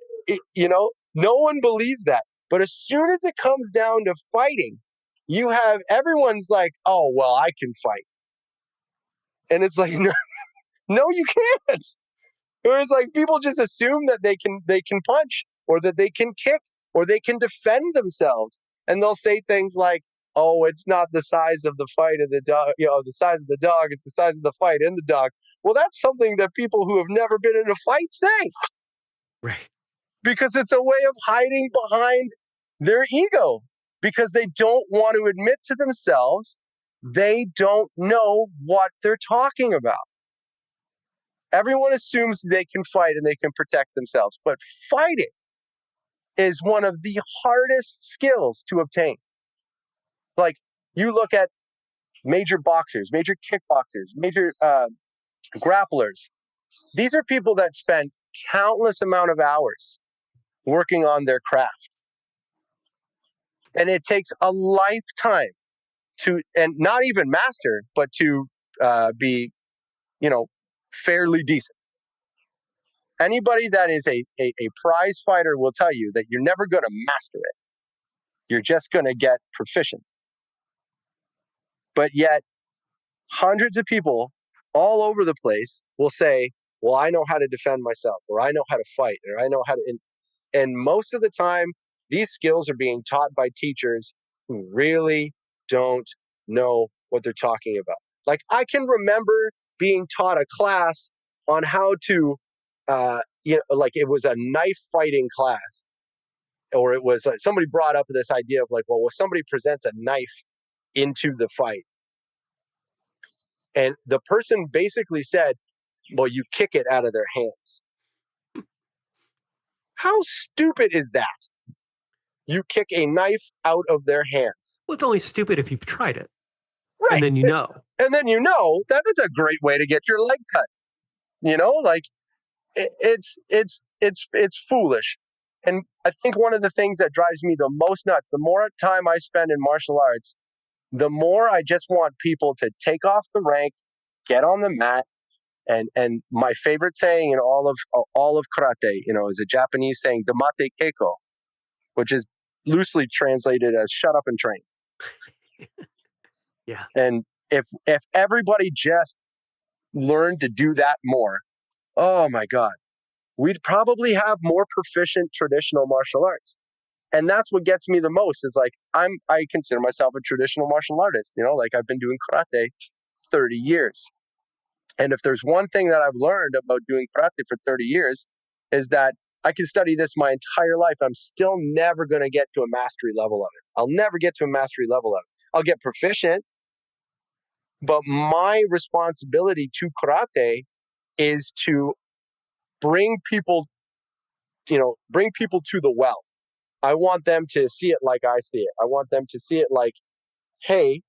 No one believes that. But as soon as it comes down to fighting, everyone's like, oh, well, I can fight. And it's like, no, you can't. Or it's like people just assume that they can punch or that they can kick or they can defend themselves. And they'll say things like, oh, it's not the size of the fight of the dog, the size of the dog, it's the size of the fight in the dog. Well, that's something that people who have never been in a fight say. Right. Because it's a way of hiding behind their ego, because they don't want to admit to themselves they don't know what they're talking about. Everyone assumes they can fight and they can protect themselves, but fighting is one of the hardest skills to obtain. Like, you look at major boxers, major kickboxers, major grapplers. These are people that spend countless amount of hours working on their craft. And it takes a lifetime and not even master, but to be, fairly decent. Anybody that is a prize fighter will tell you that you're never going to master it. You're just going to get proficient. But yet, hundreds of people all over the place will say, well, I know how to defend myself, or I know how to fight, or I know how to... And most of the time, these skills are being taught by teachers who really don't know what they're talking about. Like, I can remember being taught a class on how to, like it was a knife fighting class, or it was somebody brought up this idea of like, well, if somebody presents a knife into the fight, and the person basically said, well, you kick it out of their hands. How stupid is that? You kick a knife out of their hands. Well, it's only stupid if you've tried it. Right. And then you know. And then you know that is a great way to get your leg cut. Like it's foolish. And I think one of the things that drives me the most nuts, the more time I spend in martial arts, the more I just want people to take off the rank, get on the mat. And my favorite saying in all of karate, is a Japanese saying, "Damate keiko," which is loosely translated as "shut up and train." Yeah. And if everybody just learned to do that more, oh my God, we'd probably have more proficient traditional martial arts. And that's what gets me the most is like, I consider myself a traditional martial artist, like I've been doing karate 30 years. And if there's one thing that I've learned about doing karate for 30 years is that I can study this my entire life. I'm still never going to get to a mastery level of it. I'll never get to a mastery level of it. I'll get proficient, but my responsibility to karate is to bring people, bring people to the well. I want them to see it like I see it. I want them to see it like, hey,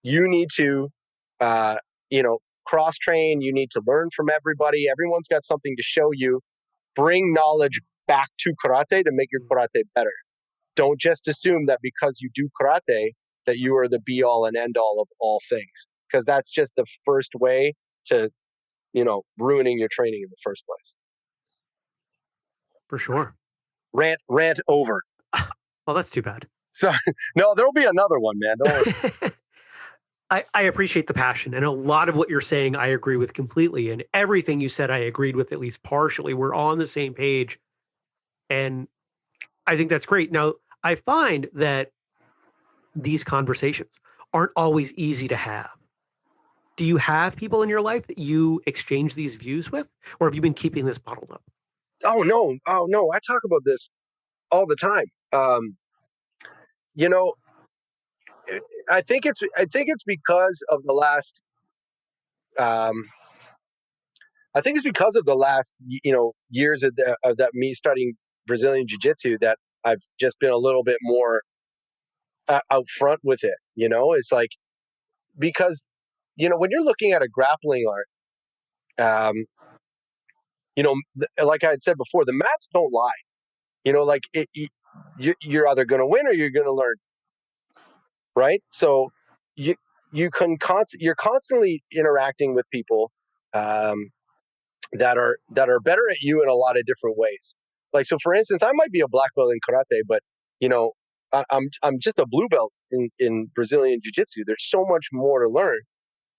you need to, cross train. You need to learn from everybody. Everyone's got something to show you. Bring knowledge back to karate to make your karate better. Don't just assume that because you do karate that you are the be all and end all of all things, because that's just the first way to, ruining your training in the first place. For sure. Rant over. Well, that's too bad. So no, there'll be another one, man. Don't worry. I appreciate the passion, and a lot of what you're saying I agree with completely, and everything you said I agreed with at least partially. We're on the same page, and I think that's great. Now, I find that these conversations aren't always easy to have. Do you have people in your life that you exchange these views with, or have you been keeping this bottled up? Oh no, I talk about this all the time. I think it's because of the last. I think it's because of the last, years of that me studying Brazilian Jiu-Jitsu that I've just been a little bit more out front with it. It's like because when you're looking at a grappling art, like I had said before, the mats don't lie. Like you're either going to win or you're going to learn, right? So you you're constantly interacting with people that are better at you in a lot of different ways. Like, so for instance, I might be a black belt in karate, but I'm just a blue belt in Brazilian jiu-jitsu. There's so much more to learn.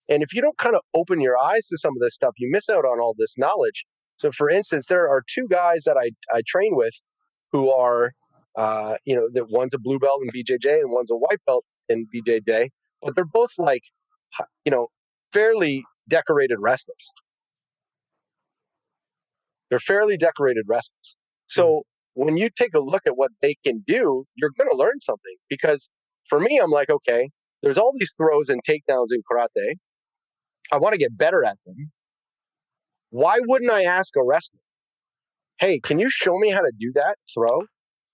And if you don't kind of open your eyes to some of this stuff, you miss out on all this knowledge. So for instance, there are two guys that I train with who are, that one's a blue belt in BJJ and one's a white belt in BJJ, but they're both like, fairly decorated wrestlers. They're fairly decorated wrestlers. So when you take a look at what they can do, you're going to learn something. Because for me, I'm like, okay, there's all these throws and takedowns in karate. I want to get better at them. Why wouldn't I ask a wrestler, hey, can you show me how to do that throw?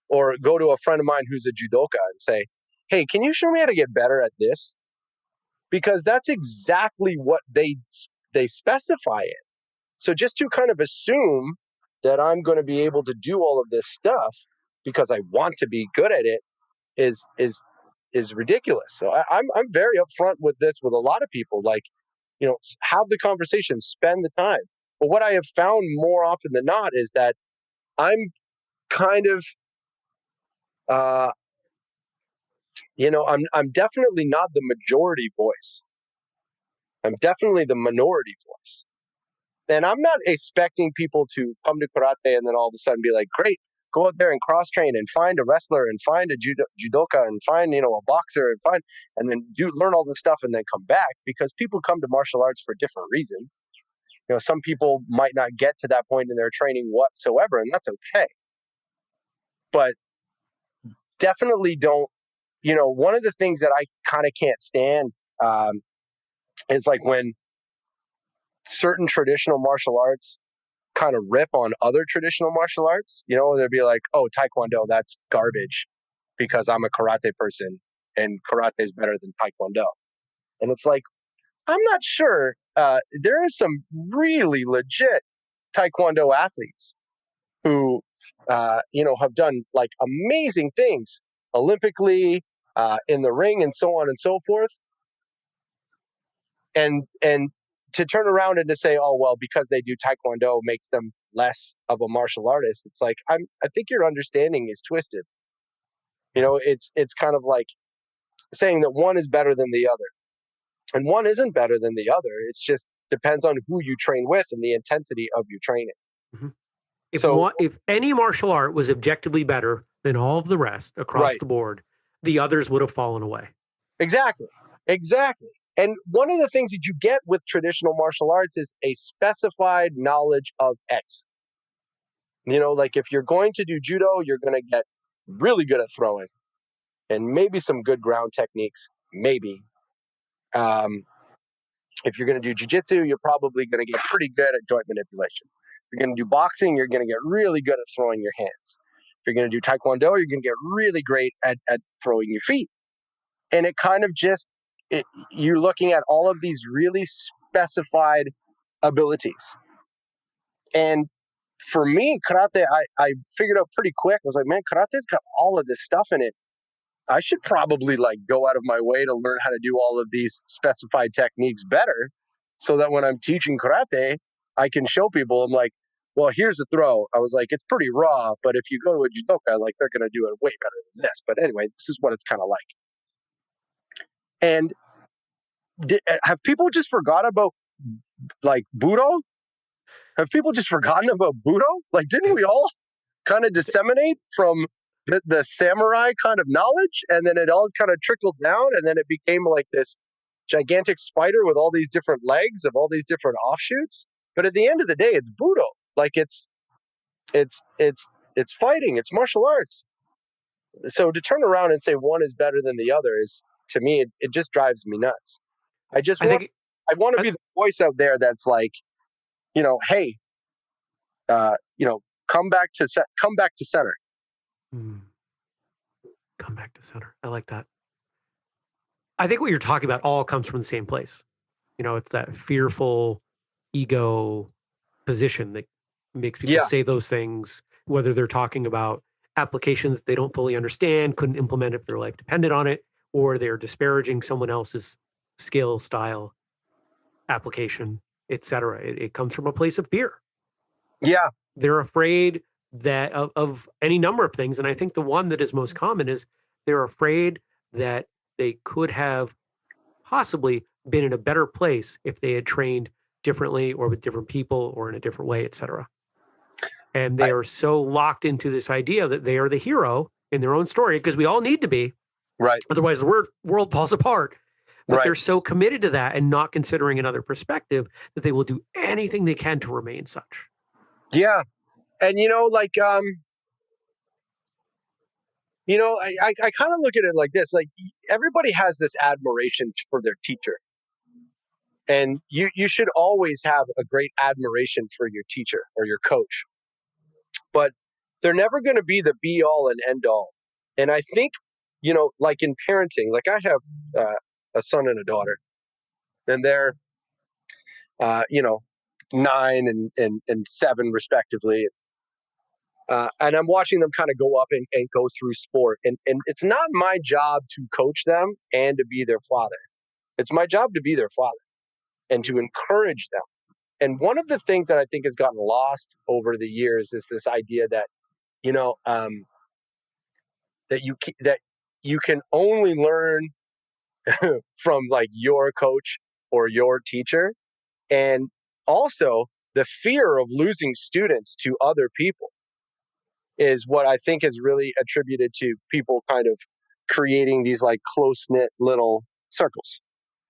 Or go to a friend of mine who's a judoka and say, hey, can you show me how to get better at this? Because that's exactly what they specify it. So just to kind of assume that I'm going to be able to do all of this stuff because I want to be good at it is ridiculous. So I'm very upfront with this with a lot of people. Like, have the conversation, spend the time. But what I have found more often than not is that I'm kind of, I'm definitely not the majority voice. I'm definitely the minority voice. And I'm not expecting people to come to karate and then all of a sudden be like, great, go out there and cross train and find a wrestler and find a judoka and find, a boxer and then learn all this stuff and then come back, because people come to martial arts for different reasons. Some people might not get to that point in their training whatsoever, and that's okay. But definitely don't, one of the things that I kind of can't stand is like when certain traditional martial arts kind of rip on other traditional martial arts. They'd be like, oh, Taekwondo, that's garbage because I'm a karate person and karate is better than Taekwondo. And it's like, I'm not sure. There are some really legit Taekwondo athletes who, have done like amazing things Olympically, in the ring and so on and so forth. And to turn around and to say, oh, well, because they do Taekwondo makes them less of a martial artist. It's like, I think your understanding is twisted. It's kind of like saying that one is better than the other. And one isn't better than the other. It's just depends on who you train with and the intensity of your training. Mm-hmm. If any martial art was objectively better than all of the rest across the board, the others would have fallen away. Exactly. And one of the things that you get with traditional martial arts is a specified knowledge of X. Like if you're going to do judo, you're going to get really good at throwing and maybe some good ground techniques, maybe. If you're going to do jiu-jitsu, you're probably going to get pretty good at joint manipulation. If you're going to do boxing, you're going to get really good at throwing your hands. If you're going to do taekwondo, you're going to get really great at throwing your feet. And it kind of just, you're looking at all of these really specified abilities. And for me, karate, I figured out pretty quick. I was like, man, karate's got all of this stuff in it. I should probably go out of my way to learn how to do all of these specified techniques better so that when I'm teaching karate, I can show people, I'm like, well, here's a throw. I was like, it's pretty raw, but if you go to a judoka, they're going to do it way better than this. But anyway, this is what it's kind of like. And have people just forgot about Budo? Have people just forgotten about Budo? Didn't we all kind of disseminate from the samurai kind of knowledge, and then it all kind of trickled down, and then it became this gigantic spider with all these different legs of all these different offshoots? But at the end of the day, it's Budo. It's fighting. It's martial arts. So to turn around and say one is better than the other is, to me, it just drives me nuts. I want to be the voice out there that's hey, come back to center. Come back to center. I like that. I think what you're talking about all comes from the same place. It's that fearful ego position that makes people say those things, whether they're talking about applications they don't fully understand, couldn't implement if their life depended on it, or they're disparaging someone else's skill, style, application, etc. It comes from a place of fear. Yeah. They're afraid that of any number of things. And I think the one that is most common is they're afraid that they could have possibly been in a better place if they had trained differently or with different people or in a different way, etc. And they are so locked into this idea that they are the hero in their own story, because we all need to be. Right. Otherwise, the world falls apart. But they're so committed to that and not considering another perspective that they will do anything they can to remain such. Yeah. And, I kind of look at it like this, everybody has this admiration for their teacher. And you should always have a great admiration for your teacher or your coach. But they're never going to be the be all and end all. And I think, in parenting, I have a son and a daughter, and they're, 9 and 7 respectively. And I'm watching them kind of go up and go through sport. And it's not my job to coach them and to be their father. It's my job to be their father and to encourage them. And one of the things that I think has gotten lost over the years is this idea that, that you can only learn from your coach or your teacher. And also the fear of losing students to other people is what I think is really attributed to people kind of creating these close-knit little circles.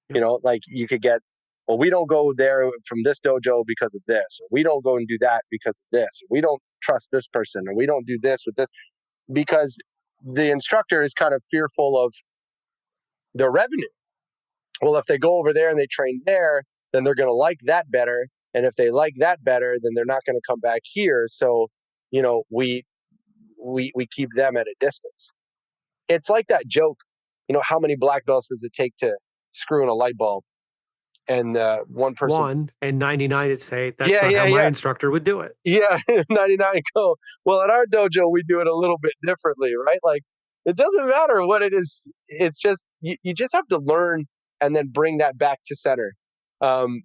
You could get, well, we don't go there from this dojo because of this, or we don't go and do that because of this, or we don't trust this person, or we don't do this with this, because the instructor is kind of fearful of their revenue. Well, if they go over there and they train there, then they're going to like that better. And if they like that better, then they're not going to come back here. So, we keep them at a distance. It's like that joke, how many black belts does it take to screw in a light bulb? And one person... 1 and 99 would say, that's not how my instructor would do it. Yeah, 99 go, well, at our dojo, we do it a little bit differently, right? It doesn't matter what it is. It's just, you just have to learn and then bring that back to center. And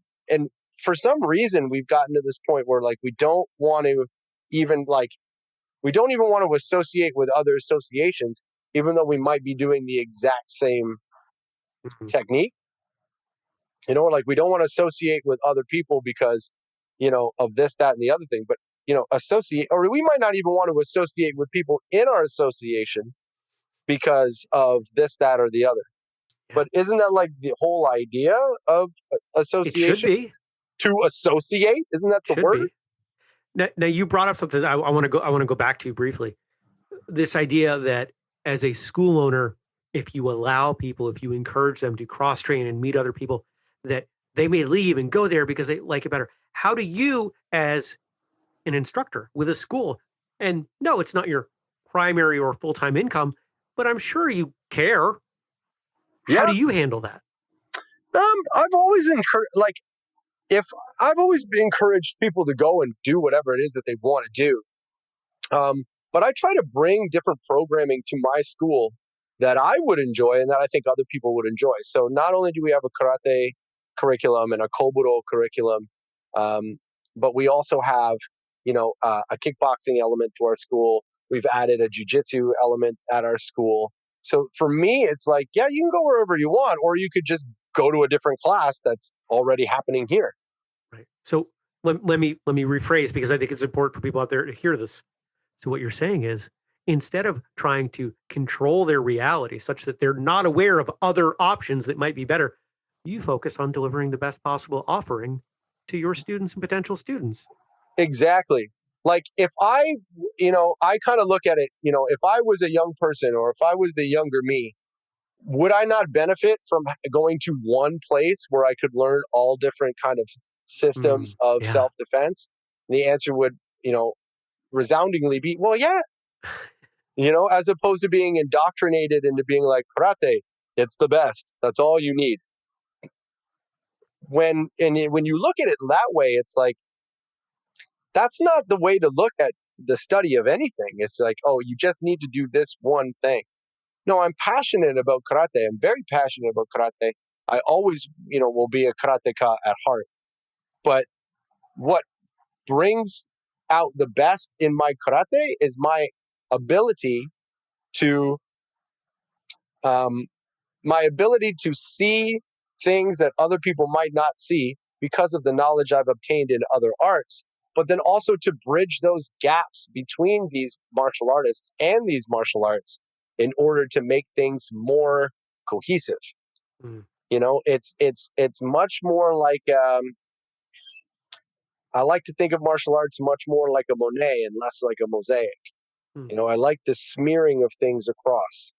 for some reason, we've gotten to this point where like we don't even want to associate with other associations, even though we might be doing the exact same technique. Like we don't want to associate with other people because, of this, that, and the other thing. But, associate, or we might not even want to associate with people in our association because of this, that, or the other. Yeah. But isn't that like the whole idea of association? It should be. To associate? Isn't that the word? Now you brought up something I want to go back to briefly. This idea that as a school owner, if you allow people, if you encourage them to cross train and meet other people, that they may leave and go there because they like it better. How do you, as an instructor with a school, and no, it's not your primary or full-time income, but I'm sure you care. Yeah. How do you handle that? I've always encouraged people to go and do whatever it is that they want to do. But I try to bring different programming to my school that I would enjoy and that I think other people would enjoy. So not only do we have a karate curriculum and a koburo curriculum, but we also have, a kickboxing element to our school. We've added a jiu-jitsu element at our school. So for me, it's like, yeah, you can go wherever you want, or you could just go to a different class that's already happening here. Right. So let me rephrase, because I think it's important for people out there to hear this. So what you're saying is, instead of trying to control their reality such that they're not aware of other options that might be better, you focus on delivering the best possible offering to your students and potential students. Exactly. Like if I kind of look at it, if I was a young person or if I was the younger me, would I not benefit from going to one place where I could learn all different kind of systems of self-defense? And the answer would, resoundingly be, well, yeah. As opposed to being indoctrinated into being like, karate, it's the best. That's all you need. When you look at it that way, it's like, that's not the way to look at the study of anything. It's like, oh, you just need to do this one thing. No, I'm passionate about karate. I'm very passionate about karate. I always, will be a karateka at heart. But what brings out the best in my karate is my ability to see things that other people might not see because of the knowledge I've obtained in other arts, but then also to bridge those gaps between these martial artists and these martial arts in order to make things more cohesive. It's much more like, I like to think of martial arts much more like a Monet and less like a mosaic. I like the smearing of things across,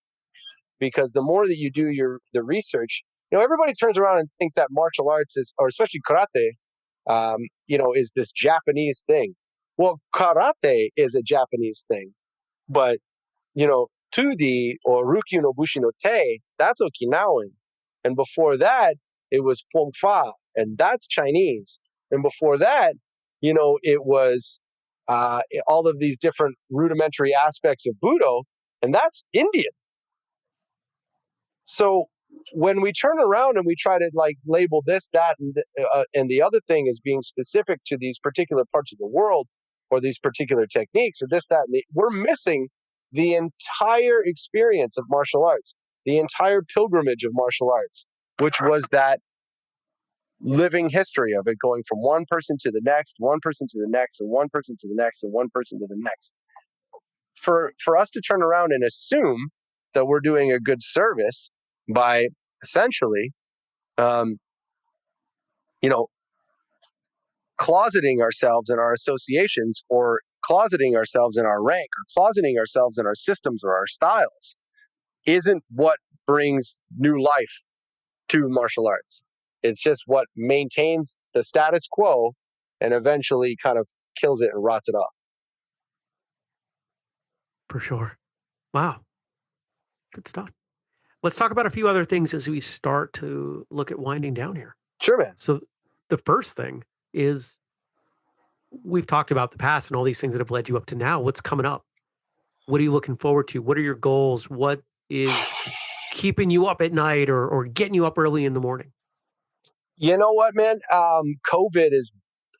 because the more that you do the research, everybody turns around and thinks that martial arts is, or especially karate, is this Japanese thing. Well, karate is a Japanese thing, but, tudi or Rukyu no Bushi no Te, that's Okinawan. And before that, it was Pong Fa, and that's Chinese. And before that, it was all of these different rudimentary aspects of Budo, and that's Indian. So when we turn around and we try to like label this, that, and the other thing as being specific to these particular parts of the world or these particular techniques or this, that, and we're missing the entire experience of martial arts, the entire pilgrimage of martial arts, which was that living history of it going from one person to the next, one person to the next, and one person to the next, and one person to the next. For us to turn around and assume that we're doing a good service by essentially, closeting ourselves in our associations, or closeting ourselves in our rank, or closeting ourselves in our systems or our styles, isn't what brings new life to martial arts. It's just what maintains the status quo and eventually kind of kills it and rots it off. For sure. Wow. Good stuff. Let's talk about a few other things as we start to look at winding down here. Sure, man. So the first thing is, we've talked about the past and all these things that have led you up to now. What's coming up? What are you looking forward to? What are your goals? What is keeping you up at night or getting you up early in the morning? You know what, man? COVID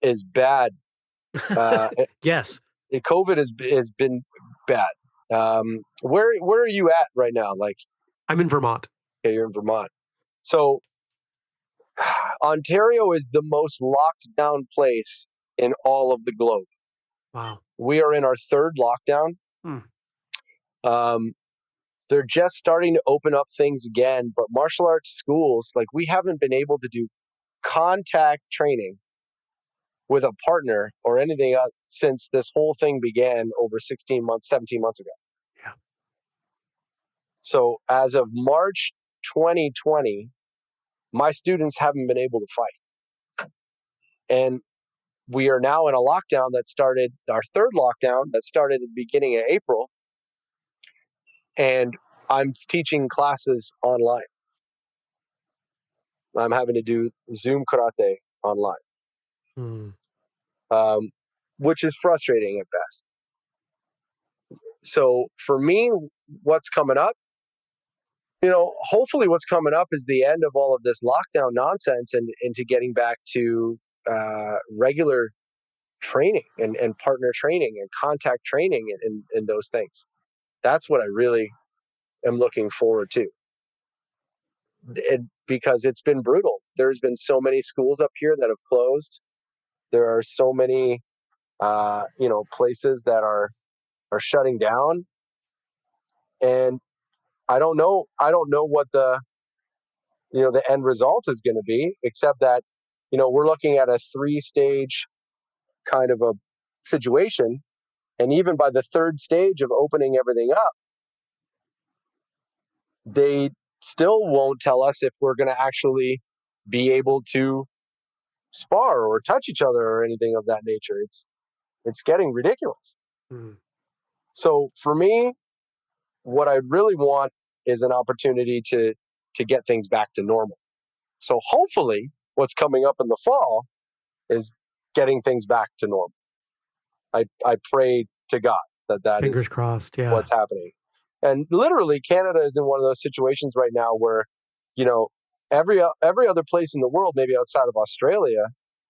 is bad. Yes. COVID has been bad. Where are you at right now? Like, I'm in Vermont. okay, you're in Vermont. So Ontario is the most locked down place in all of the globe. Wow. We are in our third lockdown. Hmm. They're just starting to open up things again, but martial arts schools, like, we haven't been able to do contact training with a partner or anything else since this whole thing began over 16 months, 17 months ago. Yeah. So as of March 2020, my students haven't been able to fight. And we are now in a lockdown that started, our third lockdown that started at the beginning of April. And I'm teaching classes online. I'm having to do Zoom karate online, Hmm. which is frustrating at best. So for me, what's coming up, hopefully what's coming up is the end of all of this lockdown nonsense and into getting back to regular training and partner training and contact training and those things. That's what I really am looking forward to. Because it's been brutal. There's been so many schools up here that have closed. There are so many, places that are shutting down, and I don't know what the end result is going to be, except that, we're looking at a 3-stage kind of a situation. And even by the third stage of opening everything up, they still won't tell us if we're going to actually be able to spar or touch each other or anything of that nature. It's getting ridiculous. Hmm. So for me, what I really want is an opportunity to get things back to normal. So hopefully what's coming up in the fall is getting things back to normal. I pray to God that Fingers is crossed. Yeah. what's happening. And literally, Canada is in one of those situations right now where, you know, every other place in the world, maybe outside of Australia,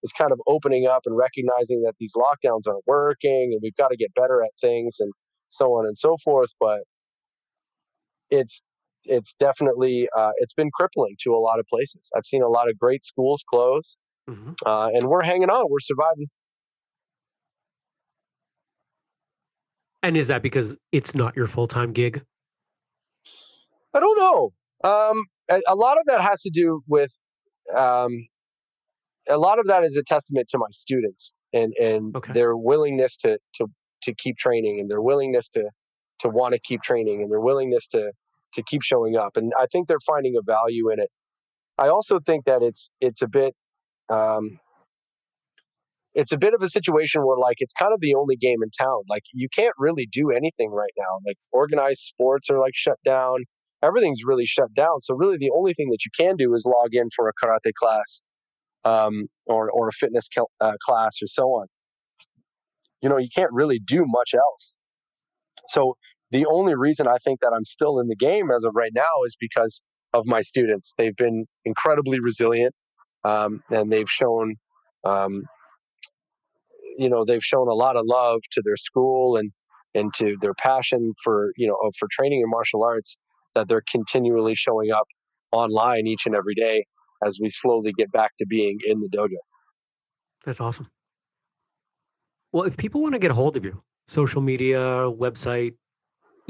is kind of opening up and recognizing that these lockdowns aren't working, and we've got to get better at things, and so on and so forth. But it's definitely it's been crippling to a lot of places. I've seen a lot of great schools close, Mm-hmm. and we're hanging on. We're surviving. And is that because it's not your full-time gig? I don't know. A lot of that has to do with um, a lot of that is a testament to my students and Okay. their willingness to keep training, and their willingness to want to keep training, and their willingness to keep showing up. And I think they're finding a value in it. I also think that it's a bit um, it's a bit of a situation where, like, it's kind of the only game in town. Like, you can't really do anything right now. Like, organized sports are like shut down. Everything's really shut down. So really the only thing that you can do is log in for a karate class, or a fitness class or so on. You can't really do much else. So the only reason I think that I'm still in the game as of right now is because of my students. They've been incredibly resilient, and um, they've shown a lot of love to their school and to their passion for training in martial arts, that they're continually showing up online each and every day as we slowly get back to being in the dojo. That's awesome. Well, if people want to get a hold of you, social media, website,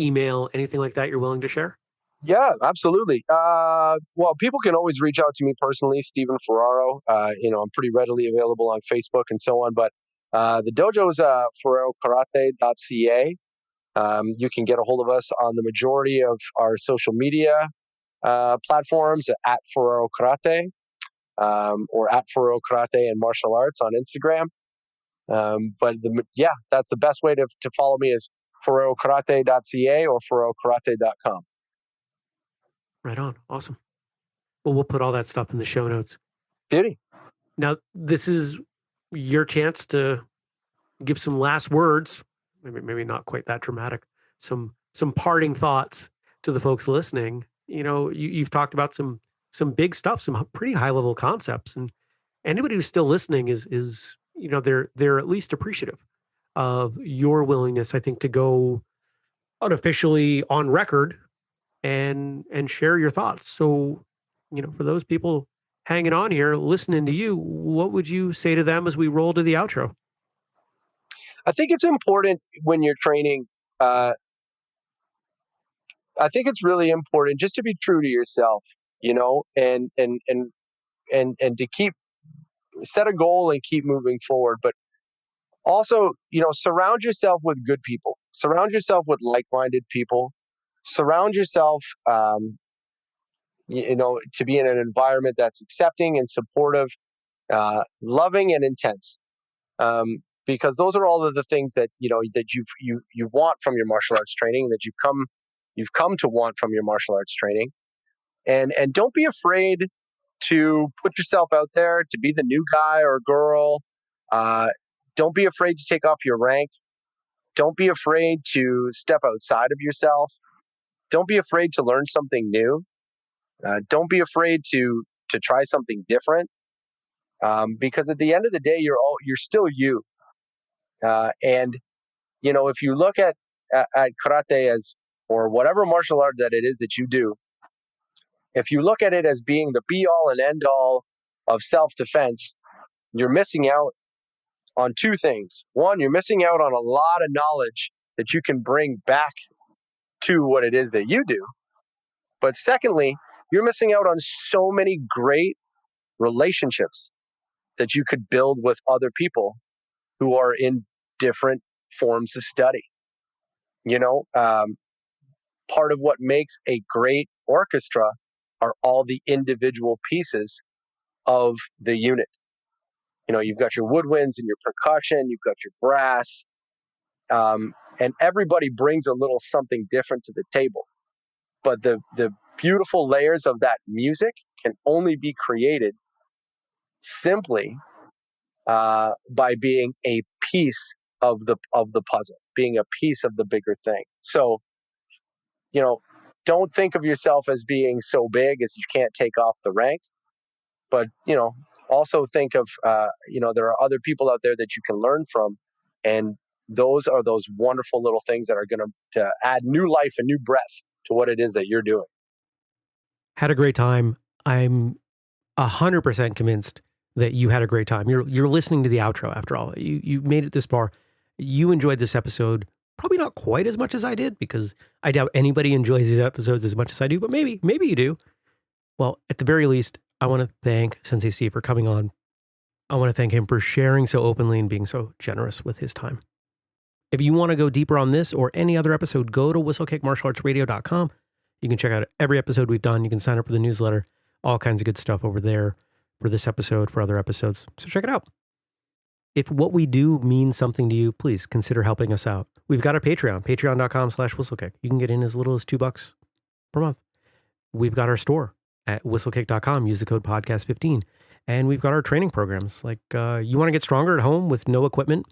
email, anything like that you're willing to share? Yeah, absolutely. Well, people can always reach out to me personally, Stephen Ferraro. I'm pretty readily available on Facebook and so on. But the dojo is ferrarokarate.ca. You can get a hold of us on the majority of our social media platforms at Ferraro Karate, or at Ferraro Karate and Martial Arts on Instagram. But that's the best way to follow me is ferrarokarate.ca or ferrarokarate.com. Right on. Awesome. Well, we'll put all that stuff in the show notes. Beauty. Now, this is your chance to give some last words, maybe not quite that dramatic, some parting thoughts to the folks listening. You've talked about some some big stuff, some pretty high level concepts. And anybody who's still listening is they're at least appreciative of your willingness, I think, to go unofficially on record and share your thoughts. So, for those people hanging on here, listening to you, what would you say to them as we roll to the outro? I think it's important when you're training. I think it's really important just to be true to yourself, and to set a goal and keep moving forward. But also, surround yourself with good people. Surround yourself with like-minded people. Surround yourself, to be in an environment that's accepting and supportive, loving and intense. Because those are all of the things that that you want from your martial arts training, that you've come to want from your martial arts training, and don't be afraid to put yourself out there, to be the new guy or girl. Don't be afraid to take off your rank. Don't be afraid to step outside of yourself. Don't be afraid to learn something new. Don't be afraid to try something different. Because at the end of the day, you're still you. And if you look at karate or whatever martial art that it is that you do, if you look at it as being the be all and end all of self-defense, you're missing out on two things. One, you're missing out on a lot of knowledge that you can bring back to what it is that you do. But secondly, you're missing out on so many great relationships that you could build with other people who are in different forms of study. Part of what makes a great orchestra are all the individual pieces of the unit. You've got your woodwinds and your percussion, you've got your brass, and everybody brings a little something different to the table. But the beautiful layers of that music can only be created simply by being a piece of the puzzle, being a piece of the bigger thing. So, don't think of yourself as being so big as you can't take off the rank, but also think of there are other people out there that you can learn from, and those are those wonderful little things that are going to add new life and new breath to what it is that you're doing. Had a great time. I'm 100% convinced that you had a great time. You're listening to the outro after all. You made it this far. You enjoyed this episode. Probably not quite as much as I did, because I doubt anybody enjoys these episodes as much as I do, but maybe you do. Well, at the very least, I want to thank Sensei Steve for coming on. I want to thank him for sharing so openly and being so generous with his time. If you want to go deeper on this or any other episode, go to whistlekickmartialartsradio.com. You can check out every episode we've done. You can sign up for the newsletter, all kinds of good stuff over there for this episode, for other episodes. So check it out. If what we do means something to you, please consider helping us out. We've got a Patreon, patreon.com/whistlekick. You can get in as little as $2 per month. We've got our store at whistlekick.com. Use the code podcast15. And we've got our training programs. Like you want to get stronger at home with no equipment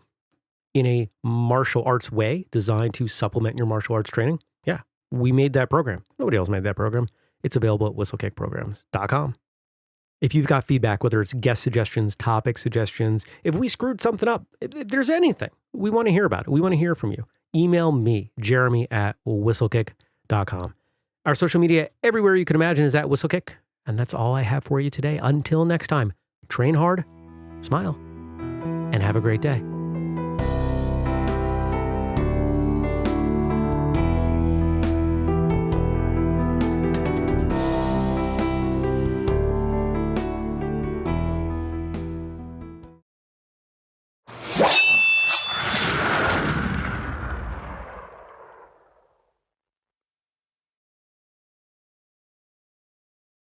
in a martial arts way designed to supplement your martial arts training. Yeah, we made that program. Nobody else made that program. It's available at whistlekickprograms.com. If you've got feedback, whether it's guest suggestions, topic suggestions, if we screwed something up, if there's anything, we want to hear about it. We want to hear from you. Email me, jeremy@whistlekick.com. Our social media, everywhere you can imagine, is at Whistlekick. And that's all I have for you today. Until next time, train hard, smile, and have a great day.